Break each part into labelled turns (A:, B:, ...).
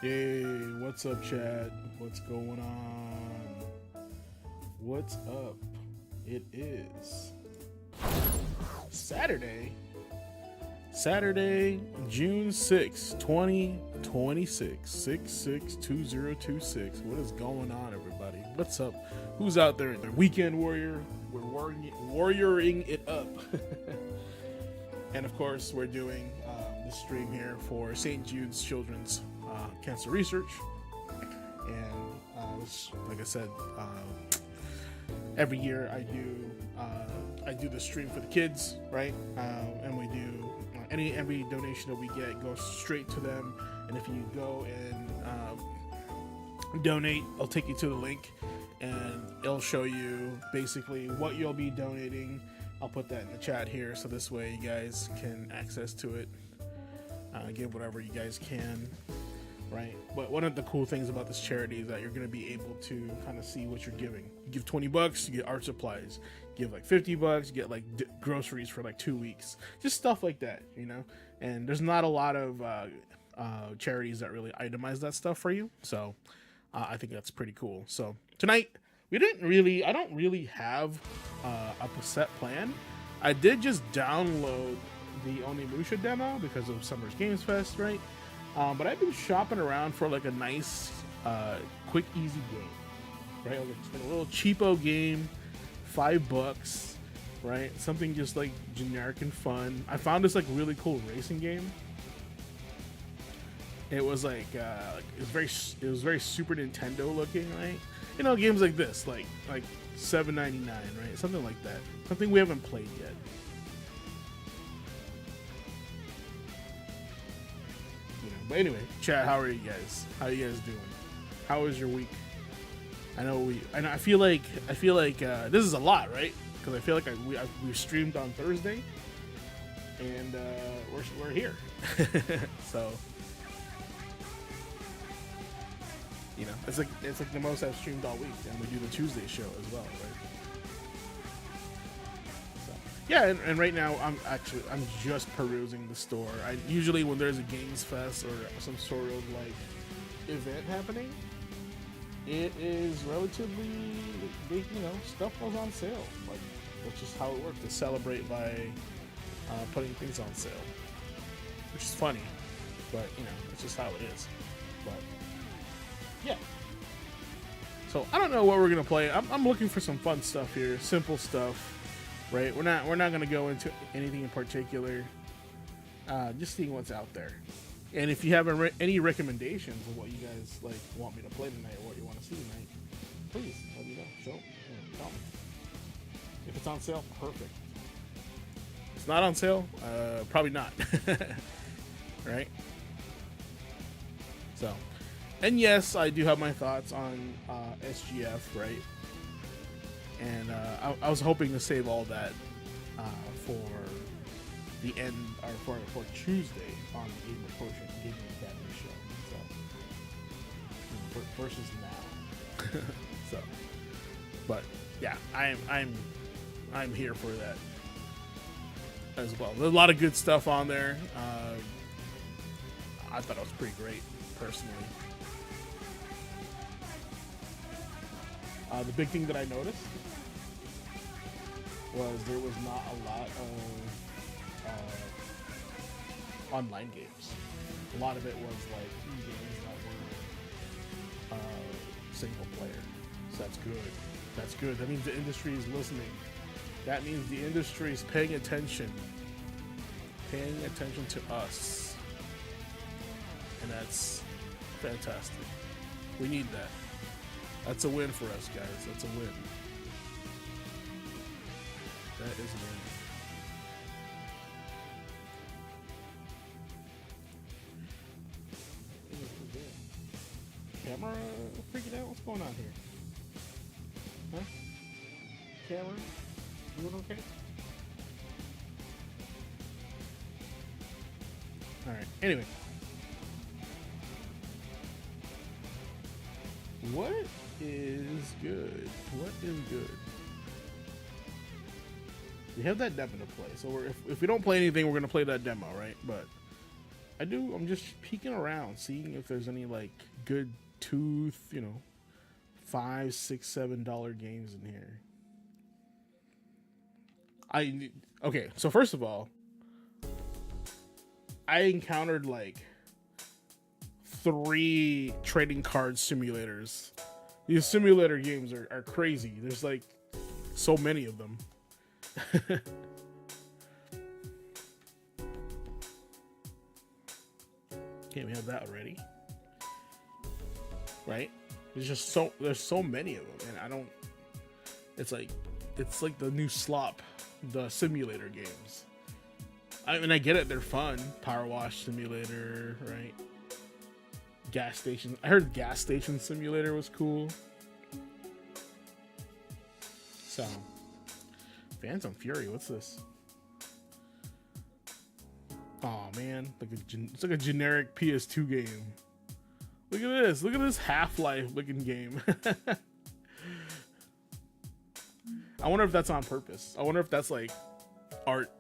A: Hey, what's up, chat? What's going on? What's up? It is Saturday, June 6th, 2026, 662026. What is going on, everybody? What's up? Who's out there? The Weekend Warrior. We're warrioring it up. And of course, we're doing this stream here for St. Jude's Children's Cancer Research. And like I said, every year I do the stream for the kids, right? And we do every donation that we get goes straight to them. And if you go and donate, I'll take you to the link, and it'll show you basically what you'll be donating. I'll put that in the chat here, so this way you guys can access to it, give whatever you guys can, right? But one of the cool things about this charity is that you're going to be able to kind of see what you're giving. You give $20, you get art supplies. You give like $50, you get like groceries for like 2 weeks, just stuff like that, you know. And there's not a lot of charities that really itemize that stuff for you, so I think that's pretty cool. So tonight, I don't really have a set plan. I did just download the Onimusha demo because of Summer's Games Fest, right? But I've been shopping around for like a nice, quick, easy game, right? Like a little cheapo game, $5, right? Something just like generic and fun. I found this like really cool racing game. It was like it was very Super Nintendo looking, right? You know, games like this, like $7.99, right? Something like that. Something we haven't played yet. You know, but anyway, chat. How are you guys? How are you guys doing? How was your week? I feel like this is a lot, right? Because I feel like we streamed on Thursday, and we're here. So. You know, it's like the most I've streamed all week, and we do the Tuesday show as well, right? So, yeah, and right now I'm just perusing the store. I usually, when there's a Games Fest or some sort of like event happening, it is relatively, you know, stuff goes on sale. Like, that's just how it works, to celebrate by putting things on sale, which is funny, but you know, it's just how it is. But yeah. So I don't know what we're gonna play. I'm looking for some fun stuff here, simple stuff, right? We're not gonna go into anything in particular. Just seeing what's out there. And if you have any recommendations of what you guys like want me to play tonight, or what you want to see tonight, please let me know. Tell me. If it's on sale, perfect. If it's not on sale, probably not. Right? So. And yes, I do have my thoughts on SGF, right? And I was hoping to save all that for the end, or for Tuesday on the Gamer Quotient Gaming Academy show. So versus now. So, but yeah, I'm here for that as well. There's a lot of good stuff on there. I thought it was pretty great, personally. The big thing that I noticed was there was not a lot of online games. A lot of it was like games that were single player. So that's good. That's good. That means the industry is listening. That means the industry is paying attention to us. And that's fantastic. We need that. That's a win for us, guys. That's a win. That is a win. Camera freaking out? What's going on here? Huh? Camera? You doing okay? Alright, anyway. What is good? What is good? We have that demo to play, so if we don't play anything, we're gonna play that demo, right? But I'm just peeking around, seeing if there's any like good $2, $5, $6, $7 games in here. Okay, so first of all, I encountered like 3 trading card simulators. These simulator games are crazy. There's like so many of them. Okay, we have that already. Right? There's so many of them, and it's like the new slop, the simulator games. I mean, I get it, they're fun. Power wash simulator, right? Gas station. I heard gas station simulator was cool. So, Phantom Fury, what's this? Oh man, it's like a generic PS2 game. Look at this. Look at this Half-Life looking game. I wonder if that's on purpose. I wonder if that's like an art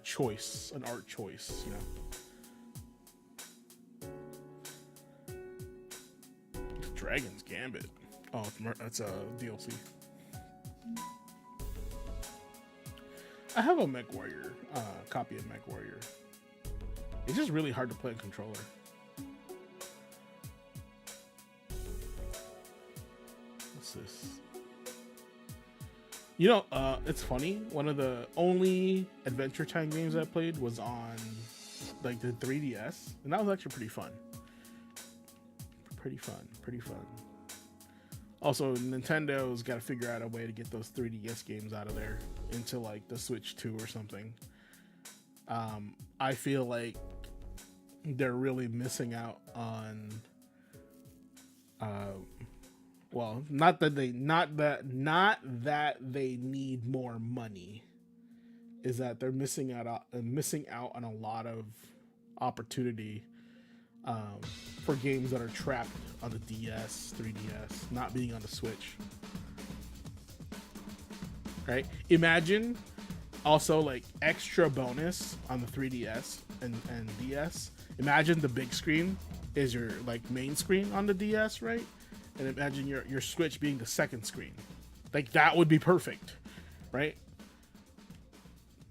A: choice, you know. Dragon's Gambit. Oh, that's a DLC. I have a Mech Warrior, copy of Mech Warrior. It's just really hard to play a controller. What's this? You know, it's funny. One of the only Adventure Time games I played was on like the 3DS, and that was actually pretty fun. Pretty fun. Also, Nintendo's got to figure out a way to get those 3DS games out of there into like the Switch 2 or something. I feel like they're really missing out on. Well, not that they need more money. Is that they're missing out on a lot of opportunity. For games that are trapped on the DS, 3DS, not being on the Switch. Right? Imagine also like extra bonus on the 3DS and DS. Imagine the big screen is your like main screen on the DS, right? And imagine your Switch being the second screen. Like that would be perfect, right?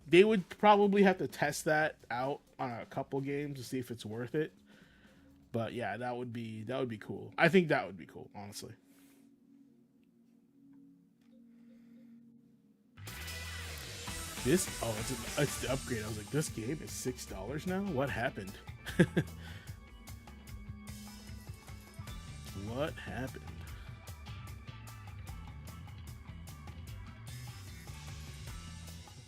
A: They would probably have to test that out on a couple games to see if it's worth it. But yeah, that would be cool. I think that would be cool, honestly. It's the upgrade. I was like, this game is $6 now? What happened? What happened?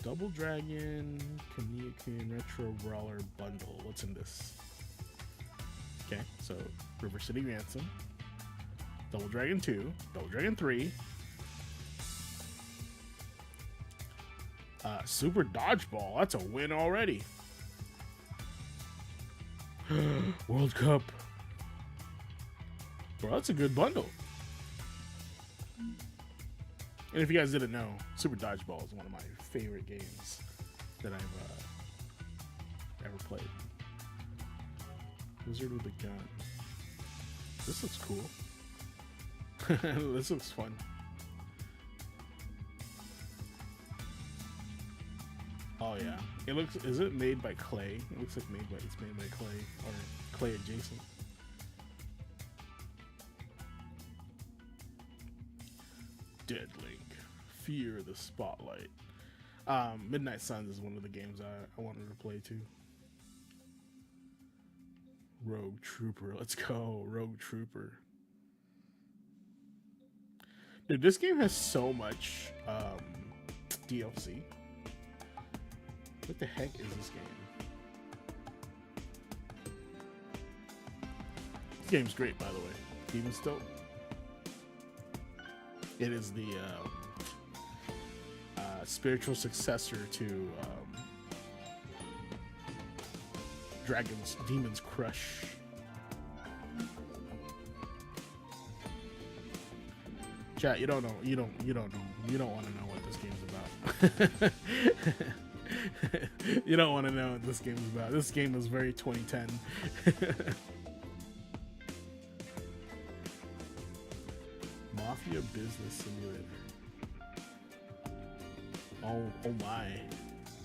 A: Double Dragon Communican Retro Brawler Bundle. What's in this? Okay, so River City Ransom, Double Dragon 2, Double Dragon 3, Super Dodgeball. That's a win already. World Cup. Bro, that's a good bundle. And if you guys didn't know, Super Dodgeball is one of my favorite games that I've ever played. Wizard with a gun. This looks cool. This looks fun. Oh yeah. It looks. Is it made by Clay? It looks like it's made by Clay or Clay adjacent. Dead Link. Fear the Spotlight. Midnight Suns is one of the games I wanted to play too. Rogue Trooper. Let's go. Rogue Trooper. Dude, this game has so much DLC. What the heck is this game? This game's great, by the way. Demon's dope. It is the spiritual successor to Demon's Crush. Chat, you don't want to know what this game's about. You don't want to know what this game is about. This game was very 2010. Mafia Business Simulator. Oh my.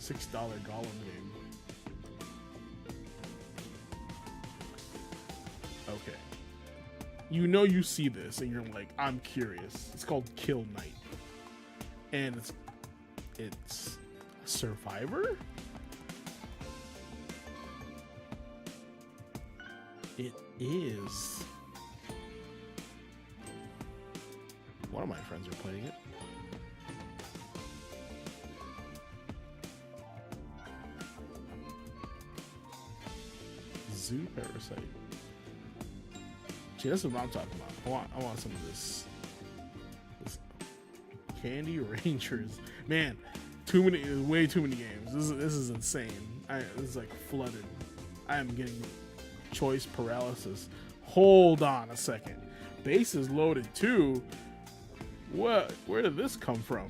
A: $6 Gollum game. Okay. You know you see this and you're like, I'm curious. It's called Kill Knight. And it's a Survivor? It is. One of my friends are playing it. Zoo Parasite. See, that's what I'm talking about. I want some of this Candy Rangers. Man, way too many games. This is insane. This is like flooded. I am getting choice paralysis. Hold on a second. Base is loaded too. What? Where did this come from?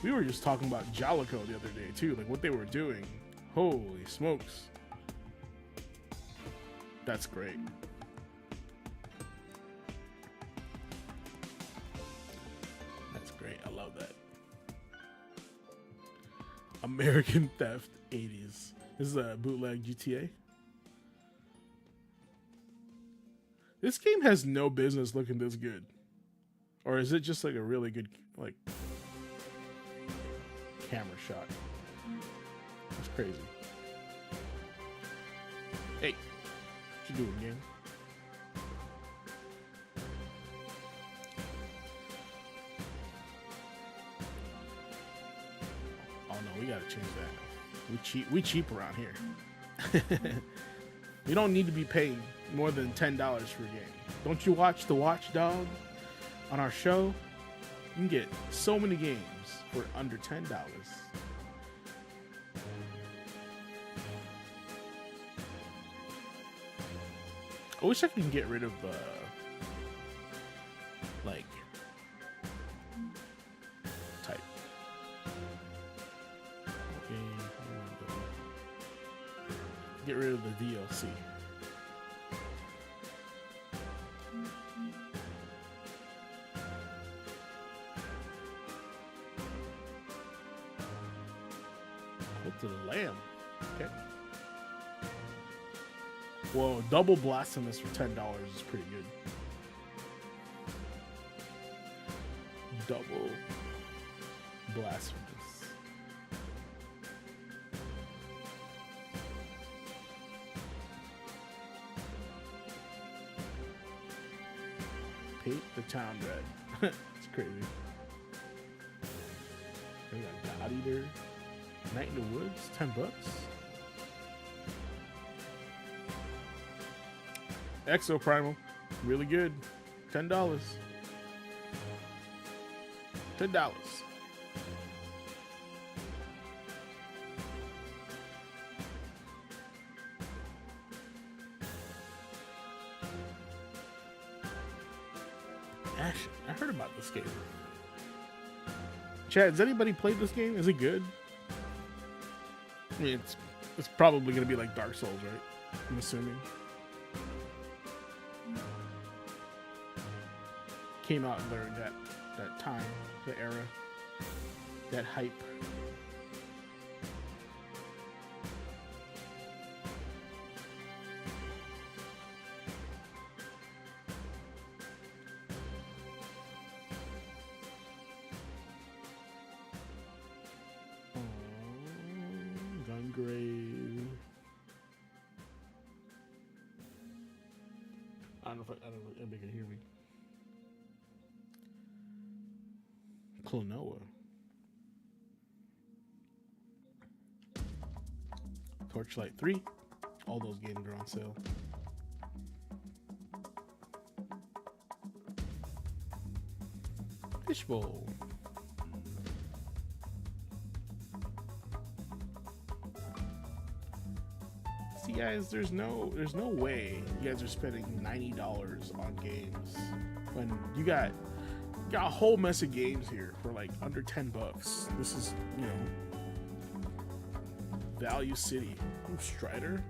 A: We were just talking about Jalico the other day too, like what they were doing. Holy smokes. That's great. That's great. I love that. American Theft 80s. This is a bootleg GTA. This game has no business looking this good. Or is it just like a really good like camera shot? That's crazy. Hey, what you doing, game? Oh no, we gotta change that. We cheap around here. You don't need to be paying more than $10 for a game. Don't you watch The Watchdog on our show? You can get so many games for under $10. I wish I could get rid of like type. Okay, get rid of the DLC. Cult of the Lamb. Okay. Whoa, double blasphemous for $10 is pretty good. Double blasphemous. Paint the town red. It's crazy. We got God Eater. Night in the Woods, $10. Exo Primal, really good, $10. $10. Ashen, I heard about this game. Chad, has anybody played this game? Is it good? I mean, it's probably gonna be like Dark Souls, right? I'm assuming. Came out during that time, the era, that hype. Gungrave. I don't know if anybody can hear me. Klonoa. Torchlight 3. All those games are on sale. Fishbowl. See guys, there's no way you guys are spending $90 on games when you got Got a whole mess of games here for like under $10. This is, you know, Value City. Ooh, Strider.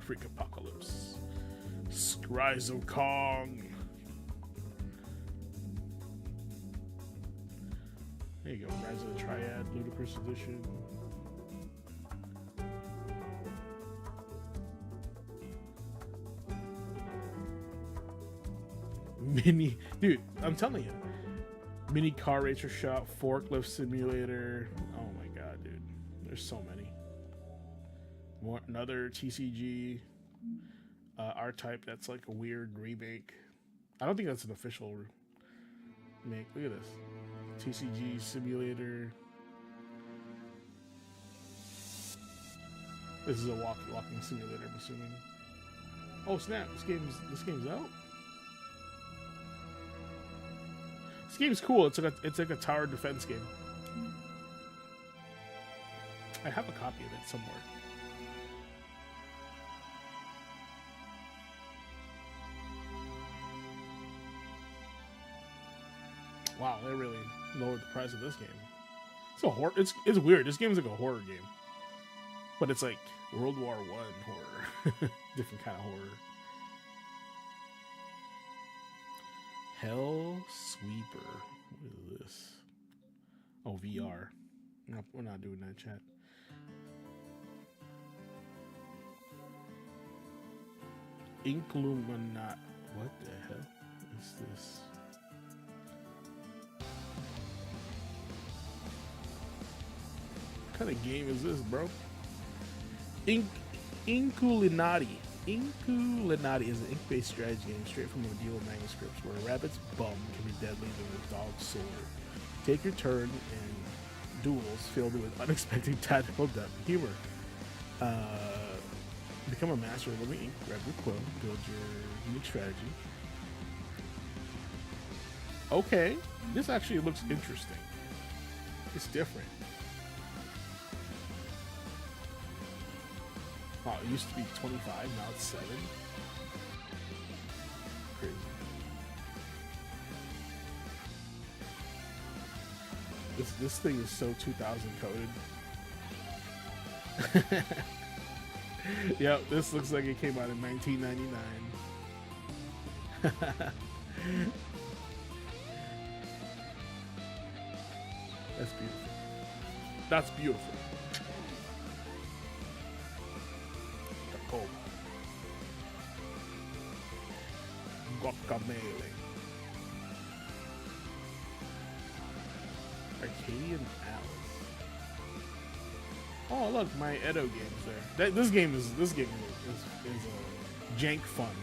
A: Freak Apocalypse. Scryzo Kong. There you go. Rise of the Triad, Ludicrous Edition. Mini, dude, I'm telling you, mini car racer shop, forklift simulator. Oh my god, dude, there's so many. More, another TCG R-Type. That's like a weird remake. I don't think that's an official remake. Look at this, TCG simulator. This is a walking simulator, I'm assuming. Oh snap! This game's out. This game's cool. It's like a tower defense game. I have a copy of it somewhere. Wow, they really lowered the price of this game. It's a horror. It's weird. This game is like a horror game, but it's like World War I horror, different kind of horror. Hell Sweeper. What is this? Oh, VR. No, we're not doing that, chat. Incluminat. What the hell is this? What kind of game is this, bro? Inculinati. Inculinati is an ink-based strategy game straight from medieval manuscripts where a rabbit's bum can be deadly than a dog's sword. Take your turn in duels filled with unexpected tactical depth humor. Become a master of living ink, grab your quill, build your unique strategy. Okay, this actually looks interesting. It's different. Wow, it used to be 25, now it's 7. Crazy. This thing is so 2000 coded. Yep, this looks like it came out in 1999. That's beautiful. That's beautiful. Oh. Guacamole. Arcadian Alice. Oh look, my Edo game's there. This game is jank fun.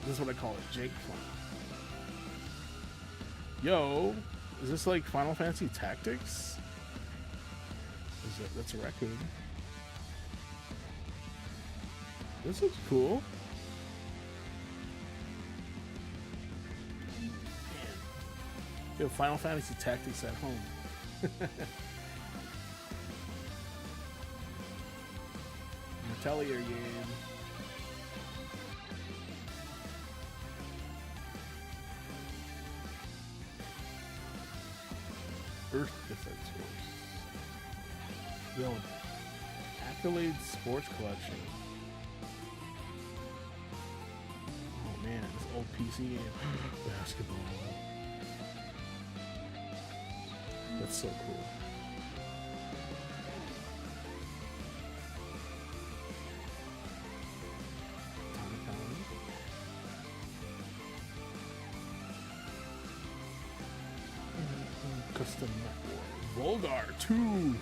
A: This is what I call it, jank fun. Yo, is this like Final Fantasy Tactics? That's a raccoon. This looks cool. Man. Yo, Final Fantasy Tactics at home. Atelier game. Earth Defense Force. Yo, Accolade Sports Collection. Oh man, this old PC game. Basketball. That's so cool. Custom Volgar 2.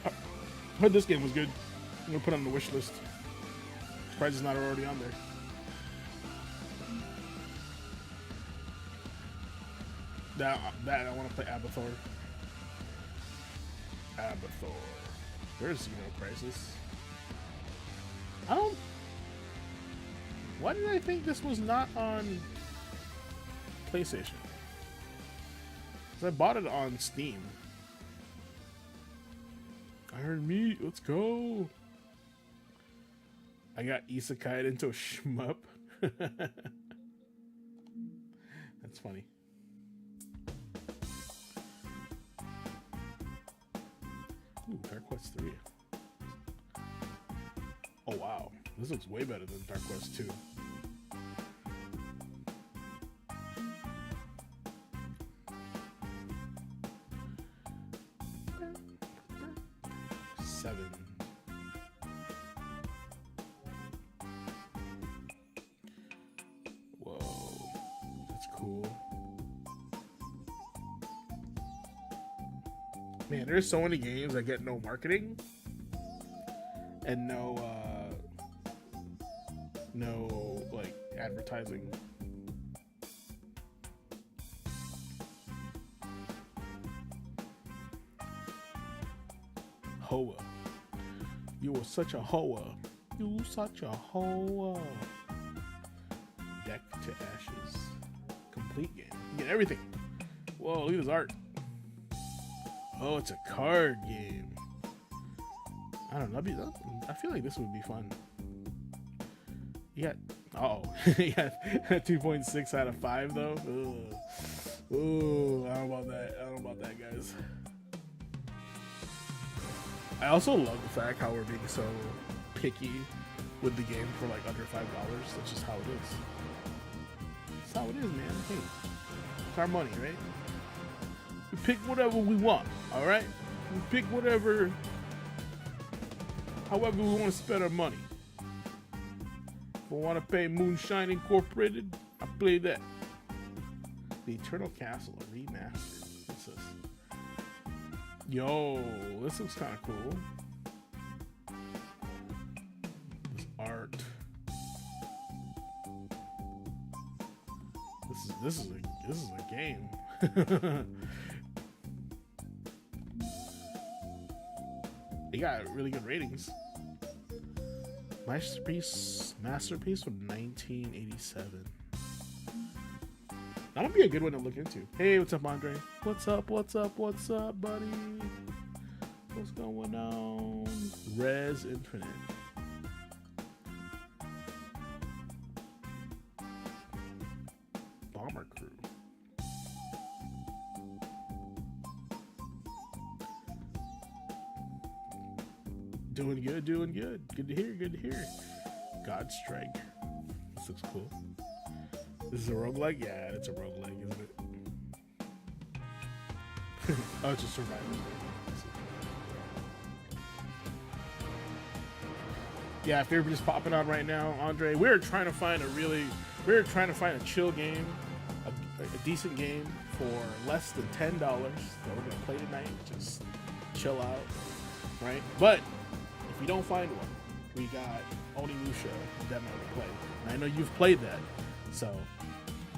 A: I heard this game was good. I'm gonna put it on the wish list. Surprised it's not already on there. That I want to play Abathor. Abathor. There's Crisis. I don't. Why did I think this was not on PlayStation? I bought it on Steam. Iron meat, let's go. I got isekai'd into a shmup. That's funny. Ooh, Dark Quest 3. Oh wow, this looks way better than Dark Quest 2. Whoa, that's cool. Man, there's so many games that get no marketing and no like advertising. Hoa. You were such a hoa. You such a hoa. Deck to Ashes. Complete game. You get everything. Whoa, look at his art. Oh, it's a card game. I don't know. I feel like this would be fun. Yeah. Oh, yeah. 2.6 out of 5 though. Ugh. Ooh, I don't know about that. I don't know about that, guys. I also love the fact how we're being so picky with the game for like under $5. That's just how it is. That's how it is, man. Hey, it's our money, right? We pick whatever we want, all right? We pick whatever, however we want to spend our money. If I want to pay Moonshine Incorporated, I play that. The Eternal Castle, a remaster. What's this? Yo, this looks kind of cool. This art. This is a game. They got really good ratings. Masterpiece from 1987. That'll be a good one to look into. Hey, what's up, Andre? What's up, buddy? What's going on? Res Infinite. Bomber Crew. Doing good. Good to hear. Godstrike. This looks cool. This is a roguelike? Yeah, it's a roguelike, isn't it? Oh, it's a survival. Yeah, if they're just popping on right now, Andre, we're trying to find a chill game, a decent game for less than $10 that we're gonna play tonight. Just chill out, right? But if we don't find one, we got Onimusha demo to play. And I know you've played that, so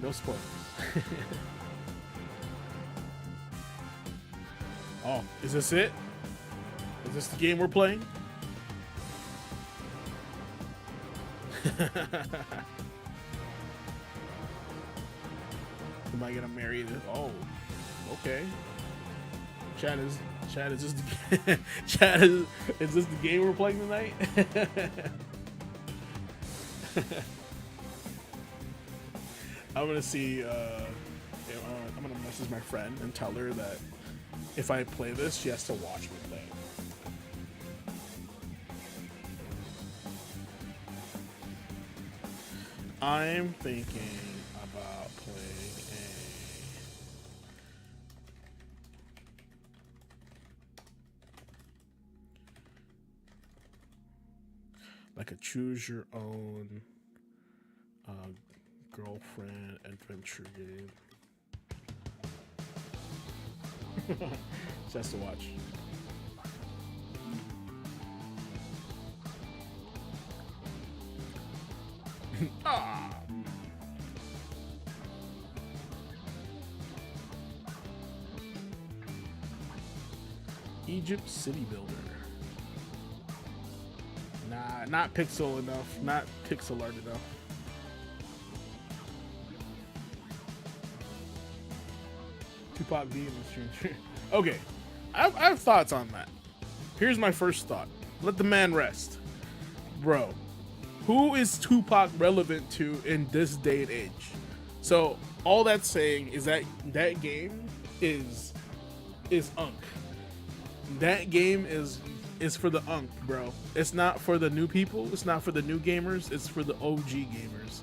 A: no spoilers. Oh, is this it? Is this the game we're playing? Am I gonna marry this? Oh, okay. Chad, is this the is this the game we're playing tonight? I'm gonna see. I'm gonna message my friend and tell her that if I play this, she has to watch me play it. I'm thinking about playing a choose your own girlfriend adventure game. Just to watch. Ah. Egypt City Builder. Nah, not pixel enough. Not pixel art enough. Tupac being the stream. Okay, I have thoughts on that. here's my first thought. Let the man rest. Bro, who is Tupac relevant to in this day and age? So all that's saying is that that game is unk. That game is for the unk, bro. It's not for the new people. It's not for the new gamers. It's for the OG gamers.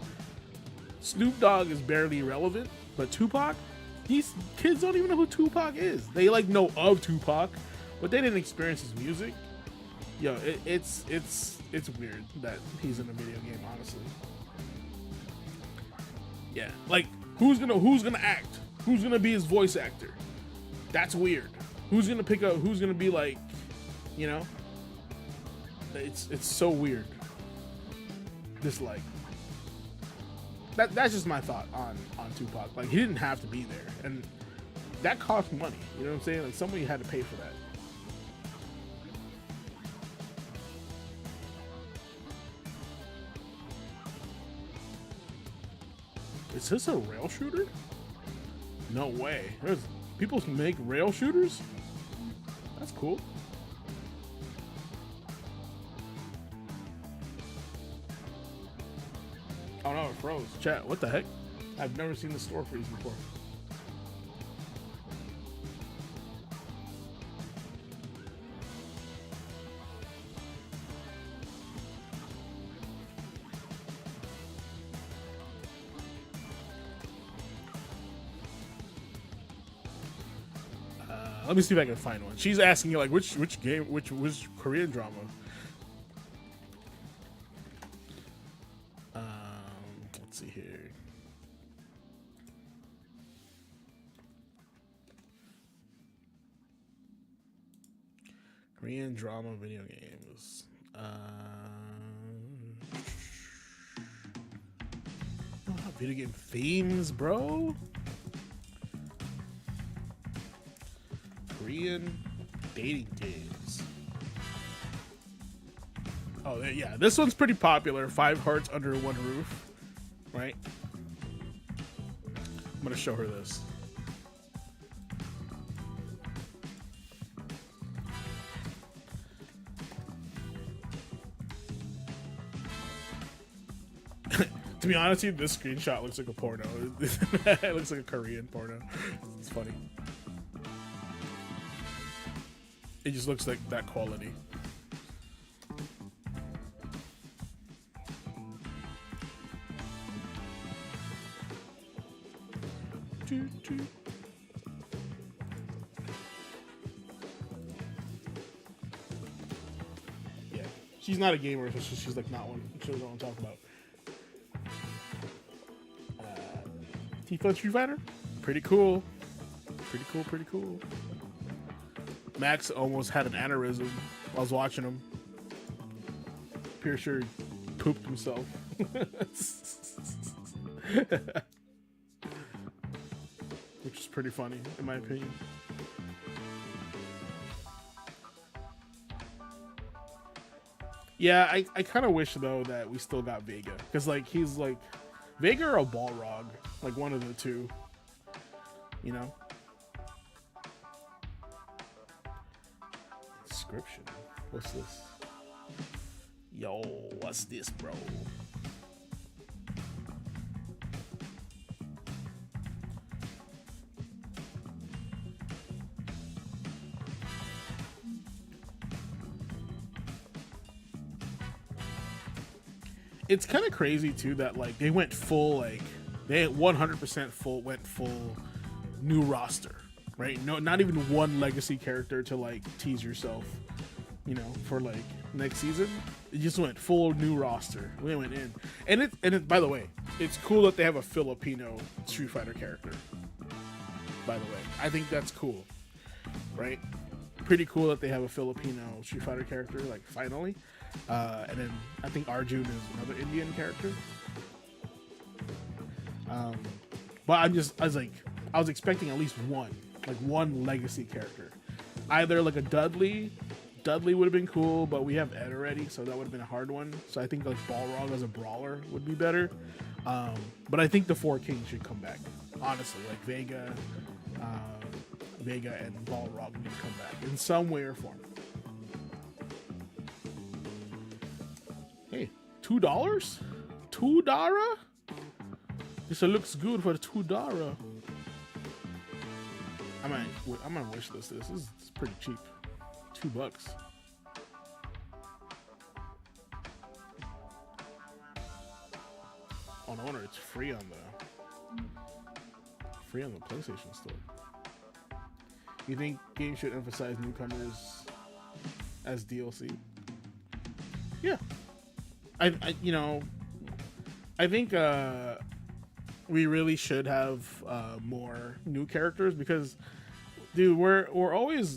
A: Snoop Dogg is barely relevant, but Tupac, these kids don't even know who Tupac is. They like know of Tupac, but they didn't experience his music. Yo, it's weird that he's in a video game, honestly. Yeah, like who's gonna act? Who's gonna be his voice actor? That's weird. Who's gonna pick up? Who's gonna be like, you know? It's so weird. This like that's just my thought on Tupac. Like he didn't have to be there, and that cost money. You know what I'm saying? Like somebody had to pay for that. Is this a rail shooter? No way. There's people make rail shooters? That's cool. Oh no, it froze. Chat, what the heck? I've never seen the store freeze before. Let me see if I can find one. She's asking you like which game, which Korean drama. Let's see here. Korean drama video games. Video game themes, bro. Korean dating games. Oh yeah, this one's pretty popular. 5 Hearts Under One Roof, right? I'm gonna show her this. To be honest with you, this screenshot looks like a porno. It looks like a Korean porno. It's funny. It just looks like that quality. Yeah, she's not a gamer, so she's like not one. She doesn't know what I'm talking about. Tifa Street Fighter, pretty cool. Pretty cool. Pretty cool. Max almost had an aneurysm. I was watching him. Pretty sure he pooped himself. Which is pretty funny, in my opinion. Yeah, I kind of wish, though, that we still got Vega. Because, like, he's, like... Vega or a Balrog. Like, one of the two. You know? Description. What's this? Yo, what's this, bro? It's kind of crazy too that like they went full, like they 100% full went full new roster, right? No, not even one legacy character to like tease yourself, you know, for like next season. It just went full new roster. We went in, and it. By the way, it's cool that they have a Filipino Street Fighter character. By the way, I think that's cool, right? Pretty cool that they have a Filipino Street Fighter character, like finally. And then I think Arjun is another Indian character. But I was expecting at least one legacy character. Either like a Dudley. Dudley would have been cool, but we have Ed already, so that would have been a hard one. So I think like Balrog as a brawler would be better. But I think the 4 Kings should come back. Honestly, like Vega and Balrog need to come back in some way or form. $2? $2? This looks good for $2. I might wish list this. This is pretty cheap. $2. Oh, no wonder it's free on the PlayStation Store. You think games should emphasize newcomers as DLC? Yeah, I think we really should have more new characters because, dude,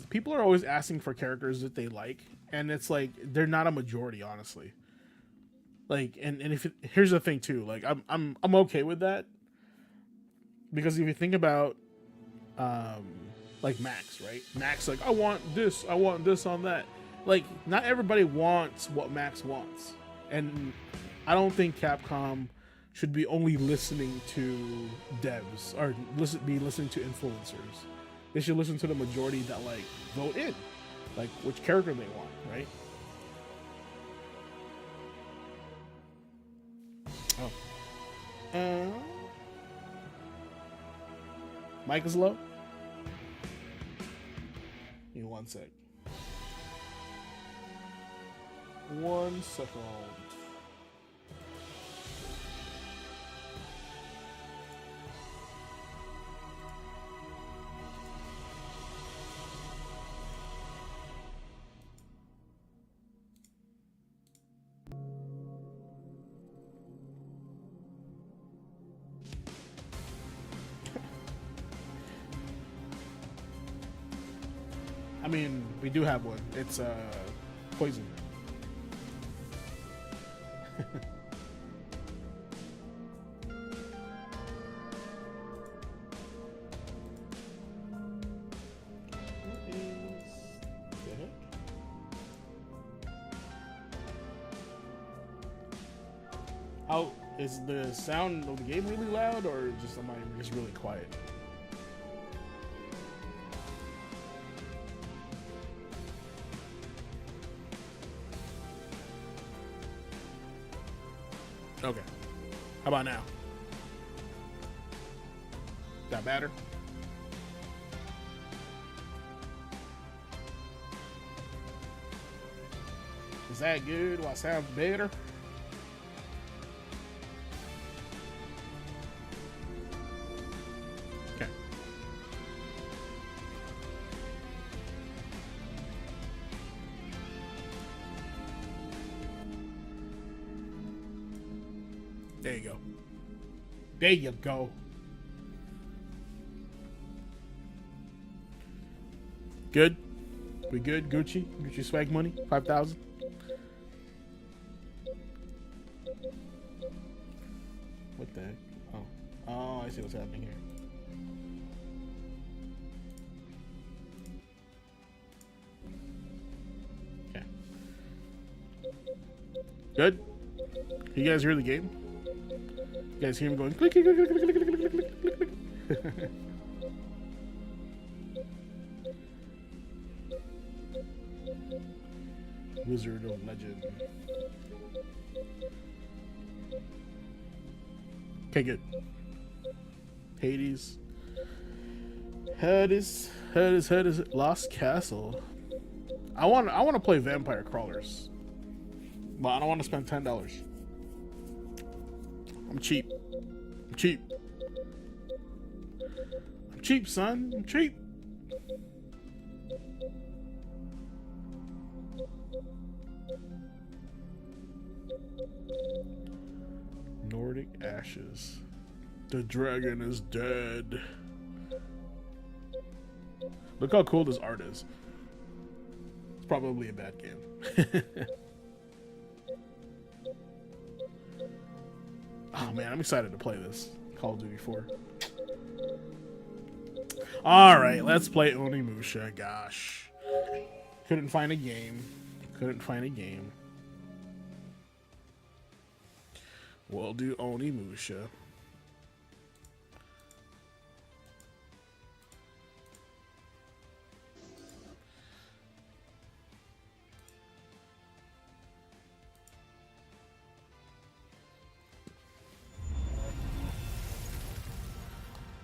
A: people are always asking for characters that they like, and it's like they're not a majority, honestly. Like, and here's the thing too, like I'm okay with that because if you think about like Max, right? Max, like I want this on that. Like, not everybody wants what Max wants, and I don't think Capcom should be only listening to devs or be listening to influencers. They should listen to the majority that like vote in, like which character they want, right? Oh, mic is low. Give me 1 sec. 1 second. I mean, we do have one. It's poison. How is the sound of the game really loud, or just am I just really quiet? Okay. How about now? That better? Is that good? Do I sound better? Okay. There you go. There you go. Good? We good? Gucci? Gucci swag money? 5,000? What the heck? Oh, I see what's happening here. Okay. Good? You guys hear the game? You guys hear me going click, click, click, click, click, click, click, click, click, click. Wizard of Legend. Okay, good. Hades. Hades. Lost Castle. I want to play Vampire Crawlers, but I don't want to spend $10. I'm cheap. I'm cheap. I'm cheap, son. I'm cheap. Nordic Ashes. The dragon is dead. Look how cool this art is. It's probably a bad game. Oh man, I'm excited to play this. Call of Duty 4. Alright, let's play Onimusha. Gosh. Couldn't find a game. We'll do Onimusha.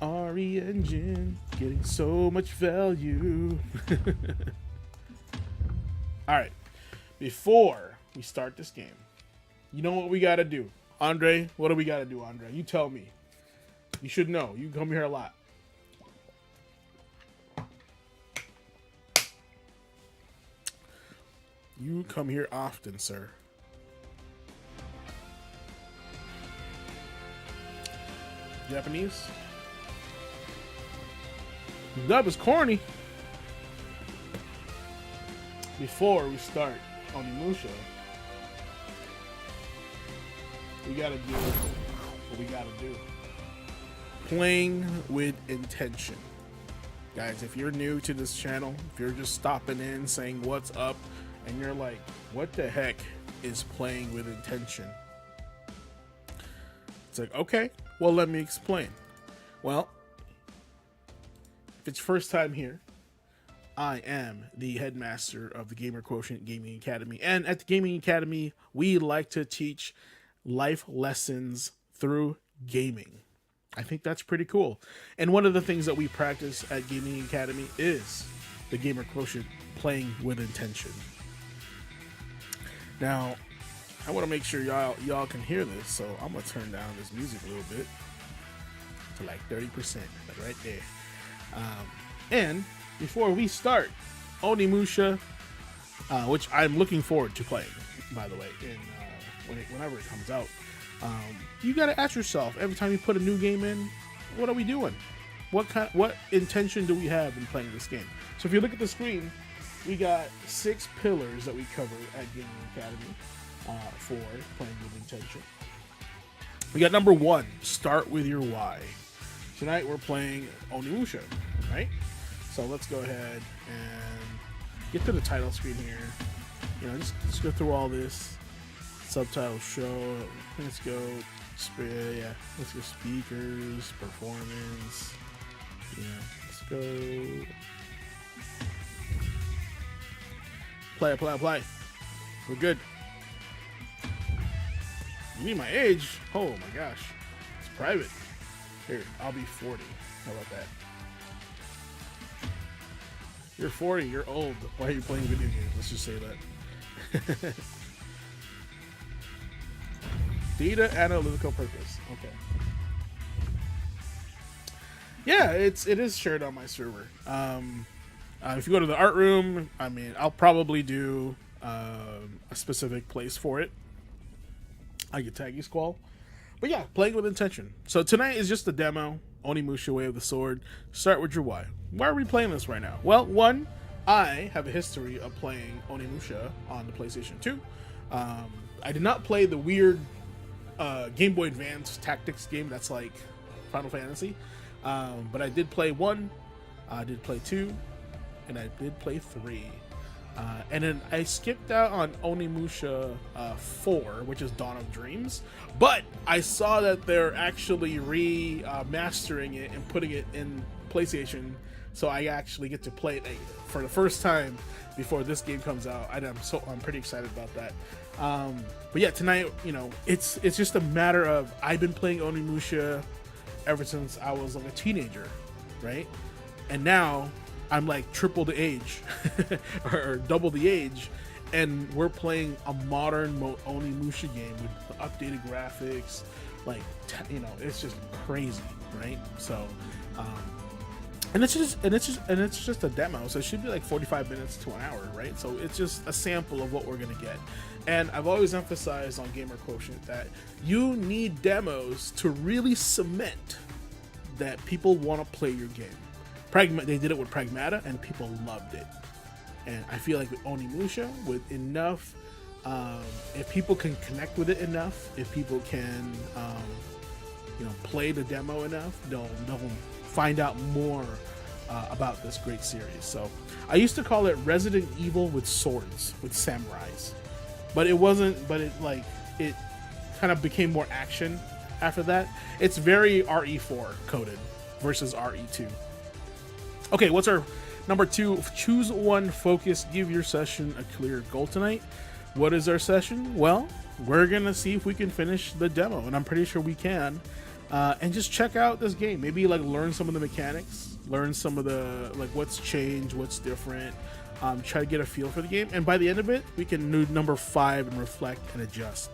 A: RE engine, getting so much value. Alright, before we start this game, you know what we gotta do. Andre, what do we gotta do, Andre? You tell me. You should know. You come here a lot. You come here often, sir. Japanese? Dub is corny. Before we start Onimusha, we gotta do what we gotta do. Playing with intention. Guys, if you're new to this channel, if you're just stopping in saying what's up, and you're like, what the heck is playing with intention? It's like, okay, well, let me explain. Well, if it's first time here, I am the headmaster of the Gamer Quotient Gaming Academy. And at the Gaming Academy, we like to teach life lessons through gaming. I think that's pretty cool. And one of the things that we practice at Gaming Academy is the Gamer Quotient, playing with intention. Now, I want to make sure y'all can hear this, so I'm going to turn down this music a little bit to like 30%, like right there. And before we start Onimusha, which I'm looking forward to playing, by the way, whenever it comes out, you got to ask yourself every time you put a new game in, what are we doing? What intention do we have in playing this game? So if you look at the screen, we got 6 pillars that we cover at Gaming Academy for playing with intention. We got number 1, start with your why. Tonight we're playing Onimusha, right? So let's go ahead and get to the title screen here. You know, just go through all this. Subtitles show. Let's go. Let's go speakers, performance. Yeah, let's go. Play. We're good. You mean my age? Oh my gosh. It's private. Here, I'll be 40. How about that? You're 40, you're old. Why are you playing video games? Let's just say that. Data analytical purpose. Okay. Yeah, it is shared on my server. If you go to the art room, I mean, I'll probably do a specific place for it. I get Taggy Squall. But yeah, playing with intention. So tonight is just a demo. Onimusha Way of the Sword. Start with your why. Why are we playing this right now? Well, one, I have a history of playing Onimusha on the PlayStation 2. I did not play the weird Game Boy Advance tactics game that's like Final Fantasy. But I did play 1, I did play 2, and I did play 3. And then I skipped out on Onimusha 4, which is Dawn of Dreams. But I saw that they're actually remastering it and putting it in PlayStation, so I actually get to play it for the first time before this game comes out. I'm pretty excited about that. But yeah, tonight, you know, it's just a matter of I've been playing Onimusha ever since I was like a teenager, right? And now I'm like triple the age or double the age, and we're playing a modern Onimusha game with updated graphics. Like, you know, it's just crazy, right? So, and it's just a demo, so it should be like 45 minutes to an hour, right? So it's just a sample of what we're gonna get. And I've always emphasized on Gamer Quotient that you need demos to really cement that people want to play your game. They did it with Pragmata, and people loved it. And I feel like with Onimusha, with enough, if people can connect with it enough, if people can, you know, play the demo enough, they'll find out more about this great series. So I used to call it Resident Evil with swords, with samurais, but it wasn't. But it kind of became more action after that. It's very RE4 coded versus RE2. Okay, what's our number 2? Choose one, focus, give your session a clear goal tonight. What is our session? Well, we're gonna see if we can finish the demo, and I'm pretty sure we can. and just check out this game. Maybe like learn some of the mechanics, learn some of the like what's changed, what's different. Try to get a feel for the game, and by the end of it, we can do number 5 and reflect and adjust.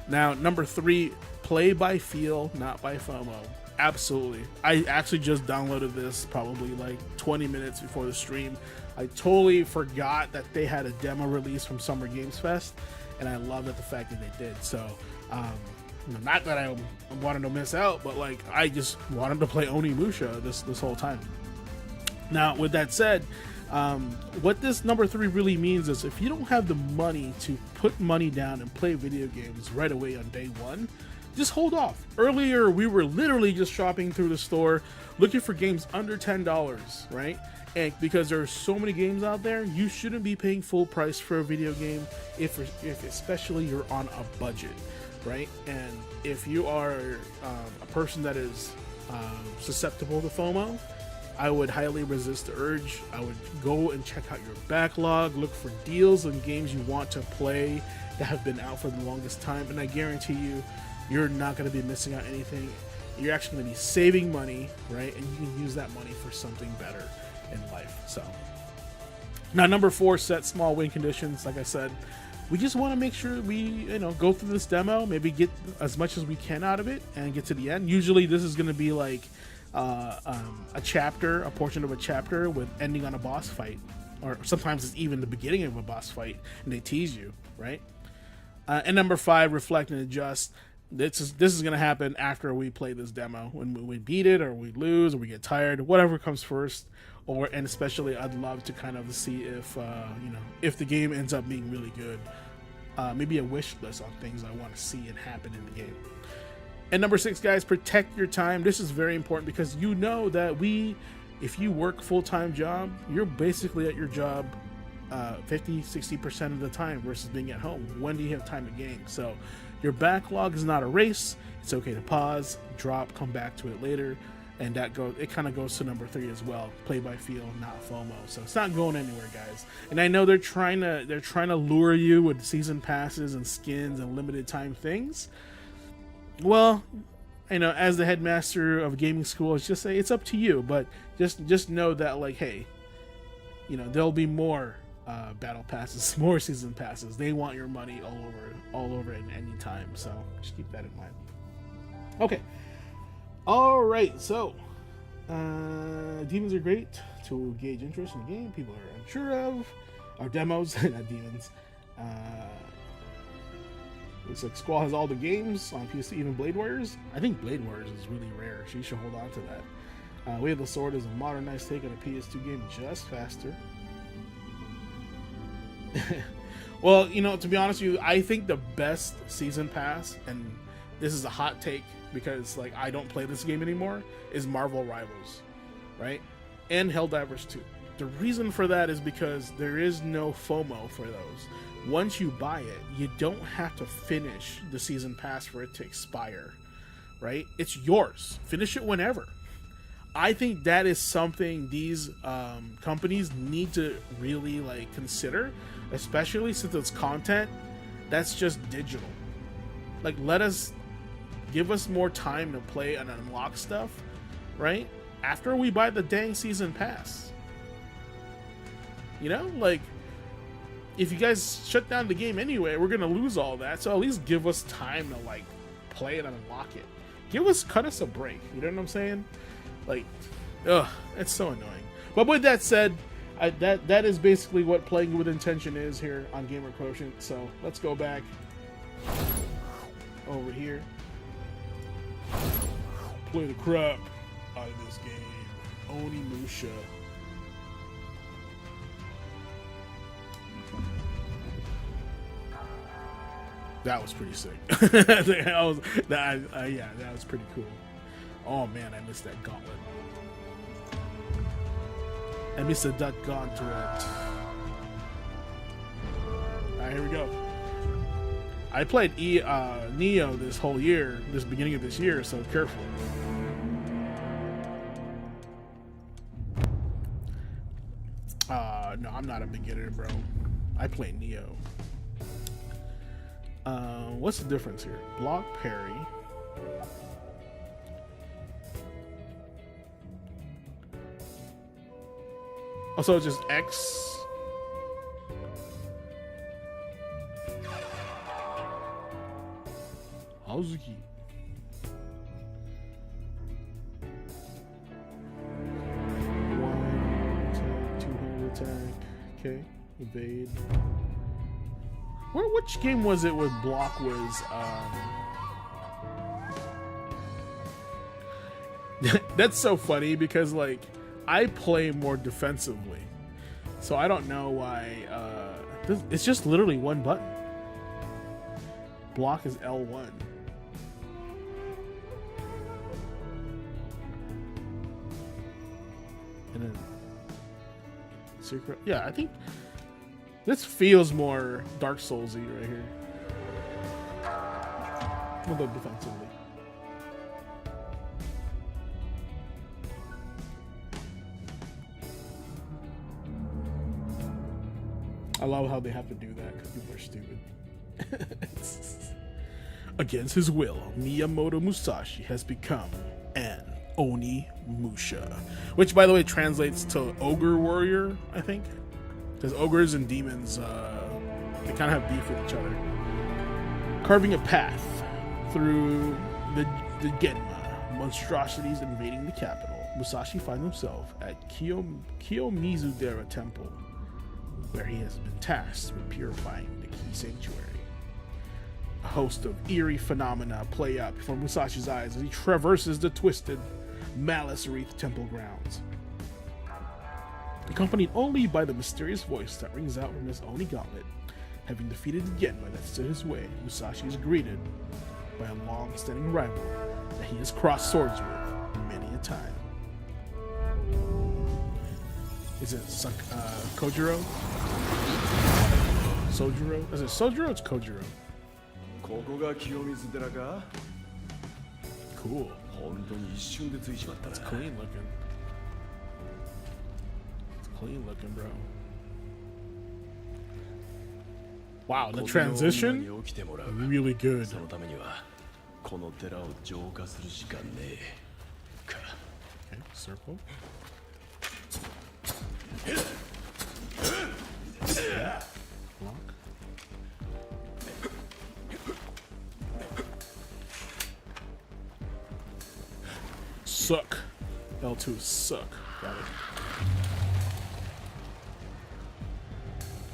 A: Now, number 3, play by feel, not by FOMO. Absolutely. I actually just downloaded this probably like 20 minutes before the stream. I totally forgot that they had a demo release from Summer Games Fest, and I love that the fact that they did. So, not that I wanted to miss out, but like I just wanted to play Onimusha this whole time. Now, with that said, what this number 3 really means is if you don't have the money to put money down and play video games right away on day 1, just hold off. Earlier, we were literally just shopping through the store looking for games under $10, right? And because there are so many games out there, you shouldn't be paying full price for a video game if especially you're on a budget, right? And if you are a person that is susceptible to FOMO, I would highly resist the urge. I would go and check out your backlog, look for deals on games you want to play that have been out for the longest time, and I guarantee you, you're not going to be missing out anything. You're actually going to be saving money, right? And you can use that money for something better in life. So, now number 4, set small win conditions. Like I said, we just want to make sure we, go through this demo, maybe get as much as we can out of it, and get to the end. Usually, this is going to be like a chapter, a portion of a chapter with ending on a boss fight, or sometimes it's even the beginning of a boss fight, and they tease you, right? And number 5, reflect and adjust. This is going to happen after we play this demo, when we beat it, or we lose, or we get tired, whatever comes first. And especially, I'd love to kind of see if the game ends up being really good. Maybe a wish list on things I want to see and happen in the game. And number 6, guys, protect your time. This is very important because that if you work full-time job, you're basically at your job 50-60% of the time versus being at home. When do you have time to game? So your backlog is not a race. It's okay to pause, drop, come back to it later, and it kind of goes to number 3 as well. Play by feel, not FOMO. So it's not going anywhere, guys. And I know they're trying to lure you with season passes and skins and limited time things. Well, as the headmaster of gaming school, I just say it's up to you, but just know that, like, hey, there'll be more battle passes, more season passes. They want your money all over at any time, so just keep that in mind. Okay, all right. So, demons are great to gauge interest in the game. People are unsure of our demos, not demons. Looks like Squall has all the games on PC, even Blade Warriors. I think Blade Warriors is really rare. She should hold on to that. Way of the Sword is a modernized take on a PS2 game, just faster. Well, to be honest with you, I think the best season pass, and this is a hot take because like I don't play this game anymore, is Marvel Rivals, right? And Helldivers 2. The reason for that is because there is no FOMO for those. Once you buy it, you don't have to finish the season pass for it to expire, right? It's yours. Finish it whenever. I think that is something these companies need to really consider, especially since it's content that's just digital. Like, give us more time to play and unlock stuff, right? After we buy the dang season pass. If you guys shut down the game anyway, we're gonna lose all that. So at least give us time to play it and unlock it. Cut us a break. You know what I'm saying? It's so annoying. But with that said, that is basically what playing with intention is here on Gamer Quotient. So let's go back over here. Play the crap out of this game. Onimusha. That was pretty sick. that was pretty cool. Oh man, I missed that gauntlet. I missed the duck gauntlet. Alright, here we go. I played Neo this whole year, this beginning of this year, so careful. No, I'm not a beginner, bro. I play Neo. What's the difference here? Block parry. Also, just X. Hazuki. 200 attack. Okay, evade. Which game was it where block was? That's so funny because like I play more defensively, so I don't know why. It's just literally one button. Block is L1. And then secret. Yeah, I think this feels more Dark Souls-y right here. Although defensively. I love how they have to do that because people are stupid. Against his will, Miyamoto Musashi has become an Oni Musha, which, by the way, translates to Ogre Warrior, I think, because ogres and demons, they kind of have beef with each other. Carving a path through the Genma monstrosities invading the capital, Musashi finds himself at Kiyomizudera Temple, where he has been tasked with purifying the key sanctuary. A host of eerie phenomena play out before Musashi's eyes as he traverses the twisted, malice-wreathed temple grounds. Accompanied only by the mysterious voice that rings out from his Oni gauntlet, having defeated the Genma that stood his way, Musashi is greeted by a long-standing rival that he has crossed swords with many a time. Is it Kojiro? Sojiro? Is it Sojiro or it's Kojiro? Cool. It's clean looking. It's clean looking, bro. Wow, the transition? Really good. Okay, circle. Block. Suck. L2 suck. Got it.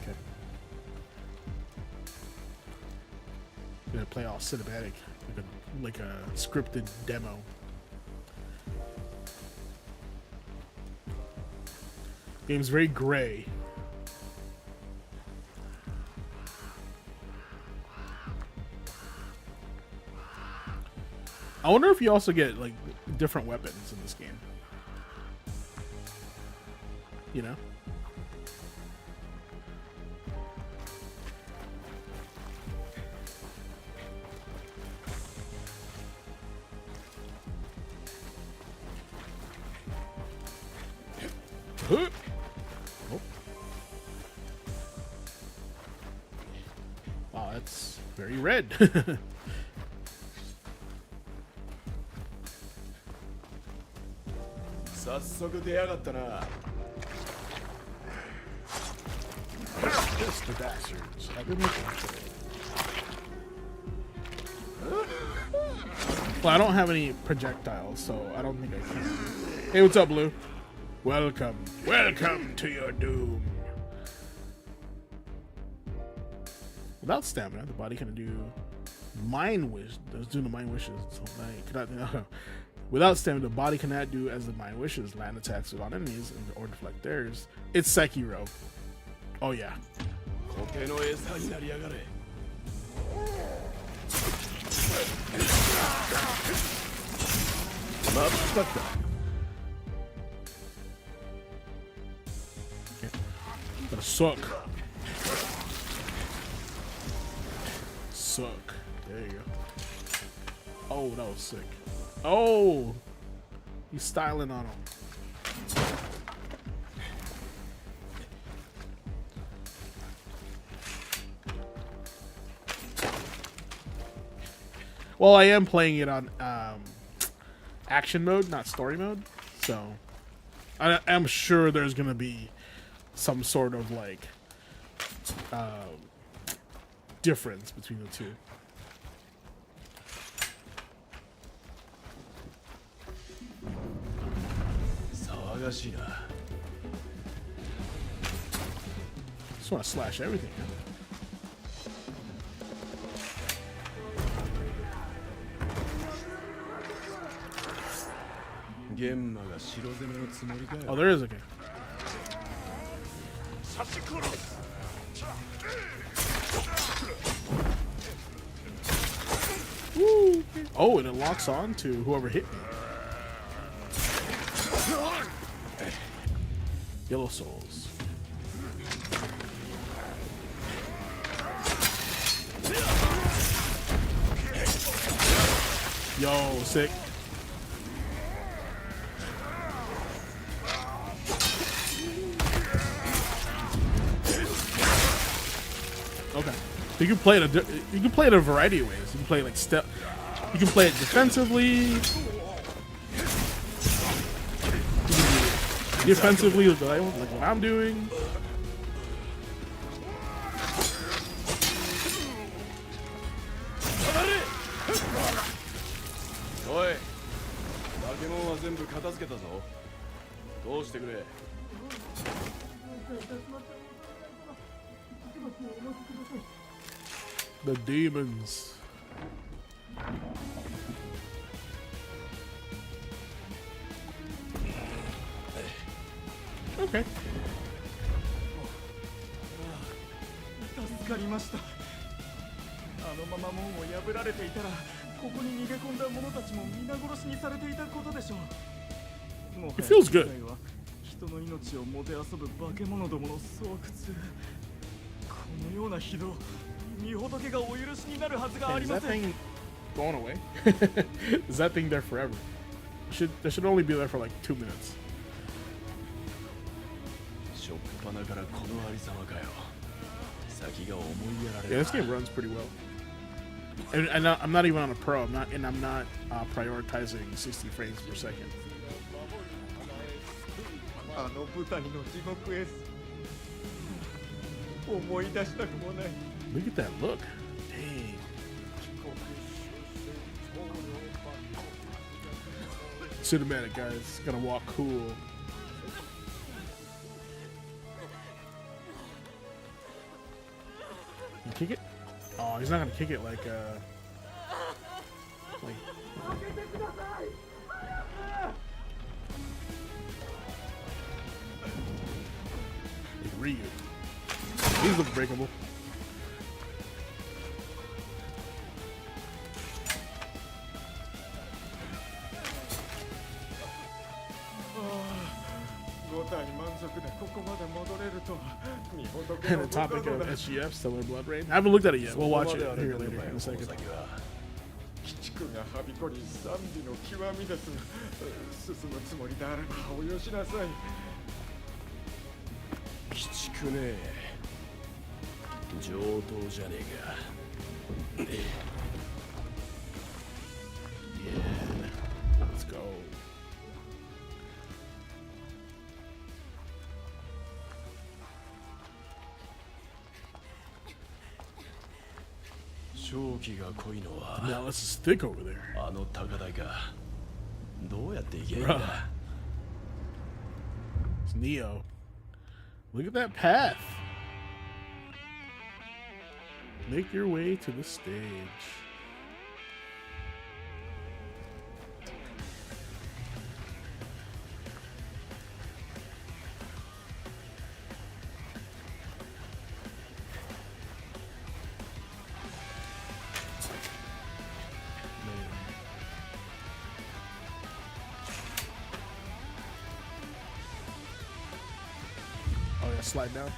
A: Okay. I'm gonna play all cinematic, like a scripted demo. Game's very gray. I wonder if you also get like different weapons in this game. You know? Oh. Wow, that's very red. Just the bastards. I've been looking for it. Well, I don't have any projectiles, so I don't think I can. Hey, what's up, Blue? Welcome. Welcome to your doom. Without stamina, the body can do mind wish. Let's do the mind wishes. So no. Without stamina, the body cannot do as the mind wishes. Land attacks on enemies or deflect theirs. It's Sekiro. Oh yeah. Gonna suck. Suck. There you go. Oh, that was sick. Oh! He's styling on him. Well, I am playing it on action mode, not story mode. So I'm sure there's gonna be some sort of like difference between the two. Just want to slash everything. Oh, there is a game. Woo. Oh, and it locks on to whoever hit me. Yellow souls. Yo, sick. Okay. You can play it a variety of ways. You can play it like step. You can play it defensively. You can do it defensively, like what I'm doing. The demons. Okay.
B: 助かりました。あのまま門を破られていたら、ここに逃げ込んだ者たちも皆殺しにされていたことでしょう。もう
A: It feels good.
B: 人の命をもてあそぶ化け物どもの巣窟。このような非道、御仏がお許しになるはずがありません。
A: Is that thing going away? Is that thing there forever? That should only be there for like 2 minutes. Yeah, this game runs pretty well. And I'm not even on a pro. I'm not prioritizing 60 frames per second.
B: あの舞台の地獄絵図、思い出したくもない。
A: Look at that look. Dang. Cinematic, guys. Gotta walk cool. You kick it? Oh, he's not gonna kick it like Ryu. These look breakable. And the topic of SGF, Stellar Blood Rain. I haven't looked at it yet. We'll watch it here later in a second.
B: はびこり賛美の極みです。進むつもりであればおよしなさい。鬼畜ね。上等じゃねえか。
A: Yeah. Let's go.
B: 正気が濃いのは
A: Now let's just stick over there.
B: あの高台か。どうやって行けばいいんだ。
A: It's Neo. Look at that path. Make your way to the stage. Oh yeah, slide down.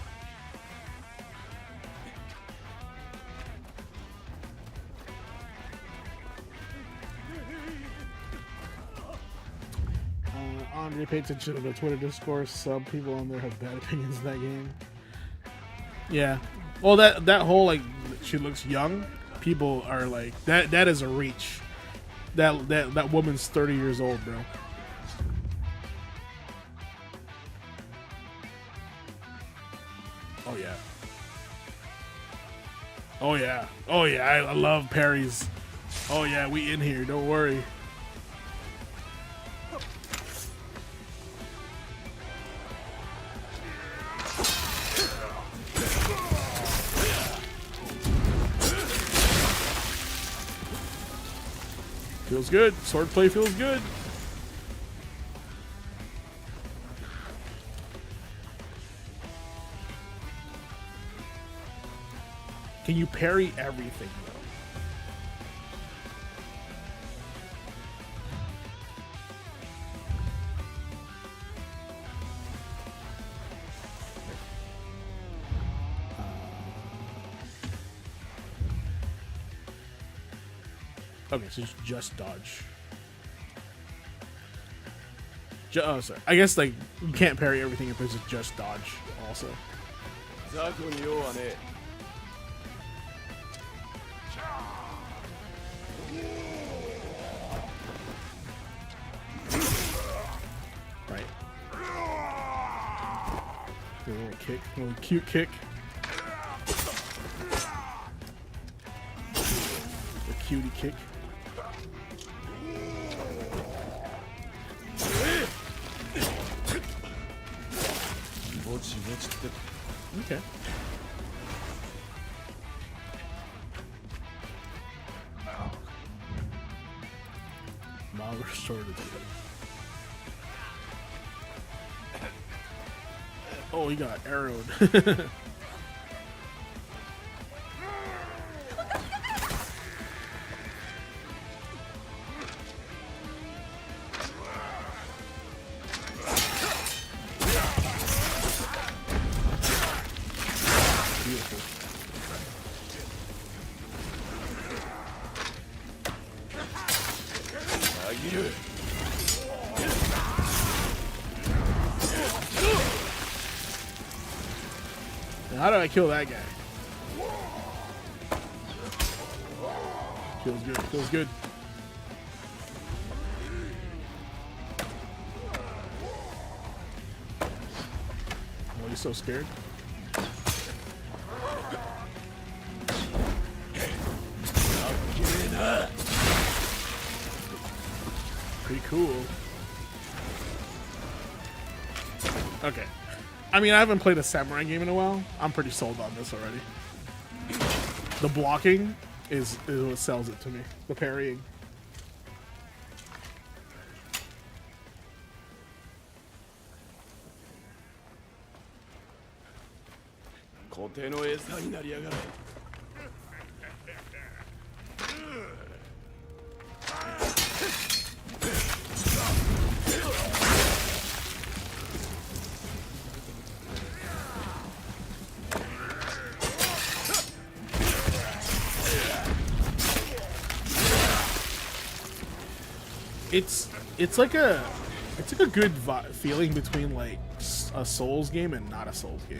A: Andre, pay attention to the Twitter discourse. Some people on there have bad opinions of that game. Yeah. Well, that whole like she looks young. People are like that. That is a reach. That woman's 30 years old, bro. Oh yeah. Oh yeah. Oh yeah. I love parries. Oh yeah, we in here. Don't worry. Feels good. Swordplay feels good. Can you parry everything though? Okay, so it's just dodge. Oh, sorry. I guess like you can't parry everything if it's just dodge also. Right. A little kick, a little cute kick. A cutie kick. Okay. Now restored it. Oh, he got arrowed. How do I kill that guy? Feels good, feels good. Oh, he's so scared. Pretty cool. Okay. I mean, I haven't played a samurai game in a while. I'm pretty sold on this already. The blocking is what sells it to me. The parrying. It's like a good feeling between like a Souls game and not a Souls game.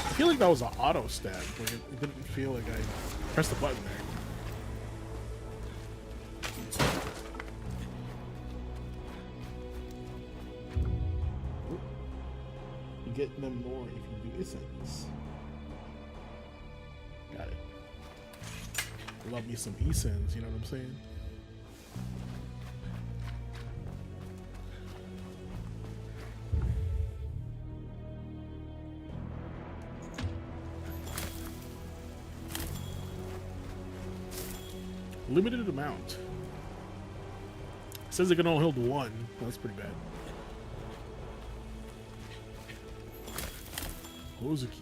A: I feel like that was an auto stab. Like it didn't feel like I pressed the button there. You get them more if you do essence. Got it. Love me some essence, you know what I'm saying? Limited amount. It says it can only hold one. That's pretty bad. Hozuki.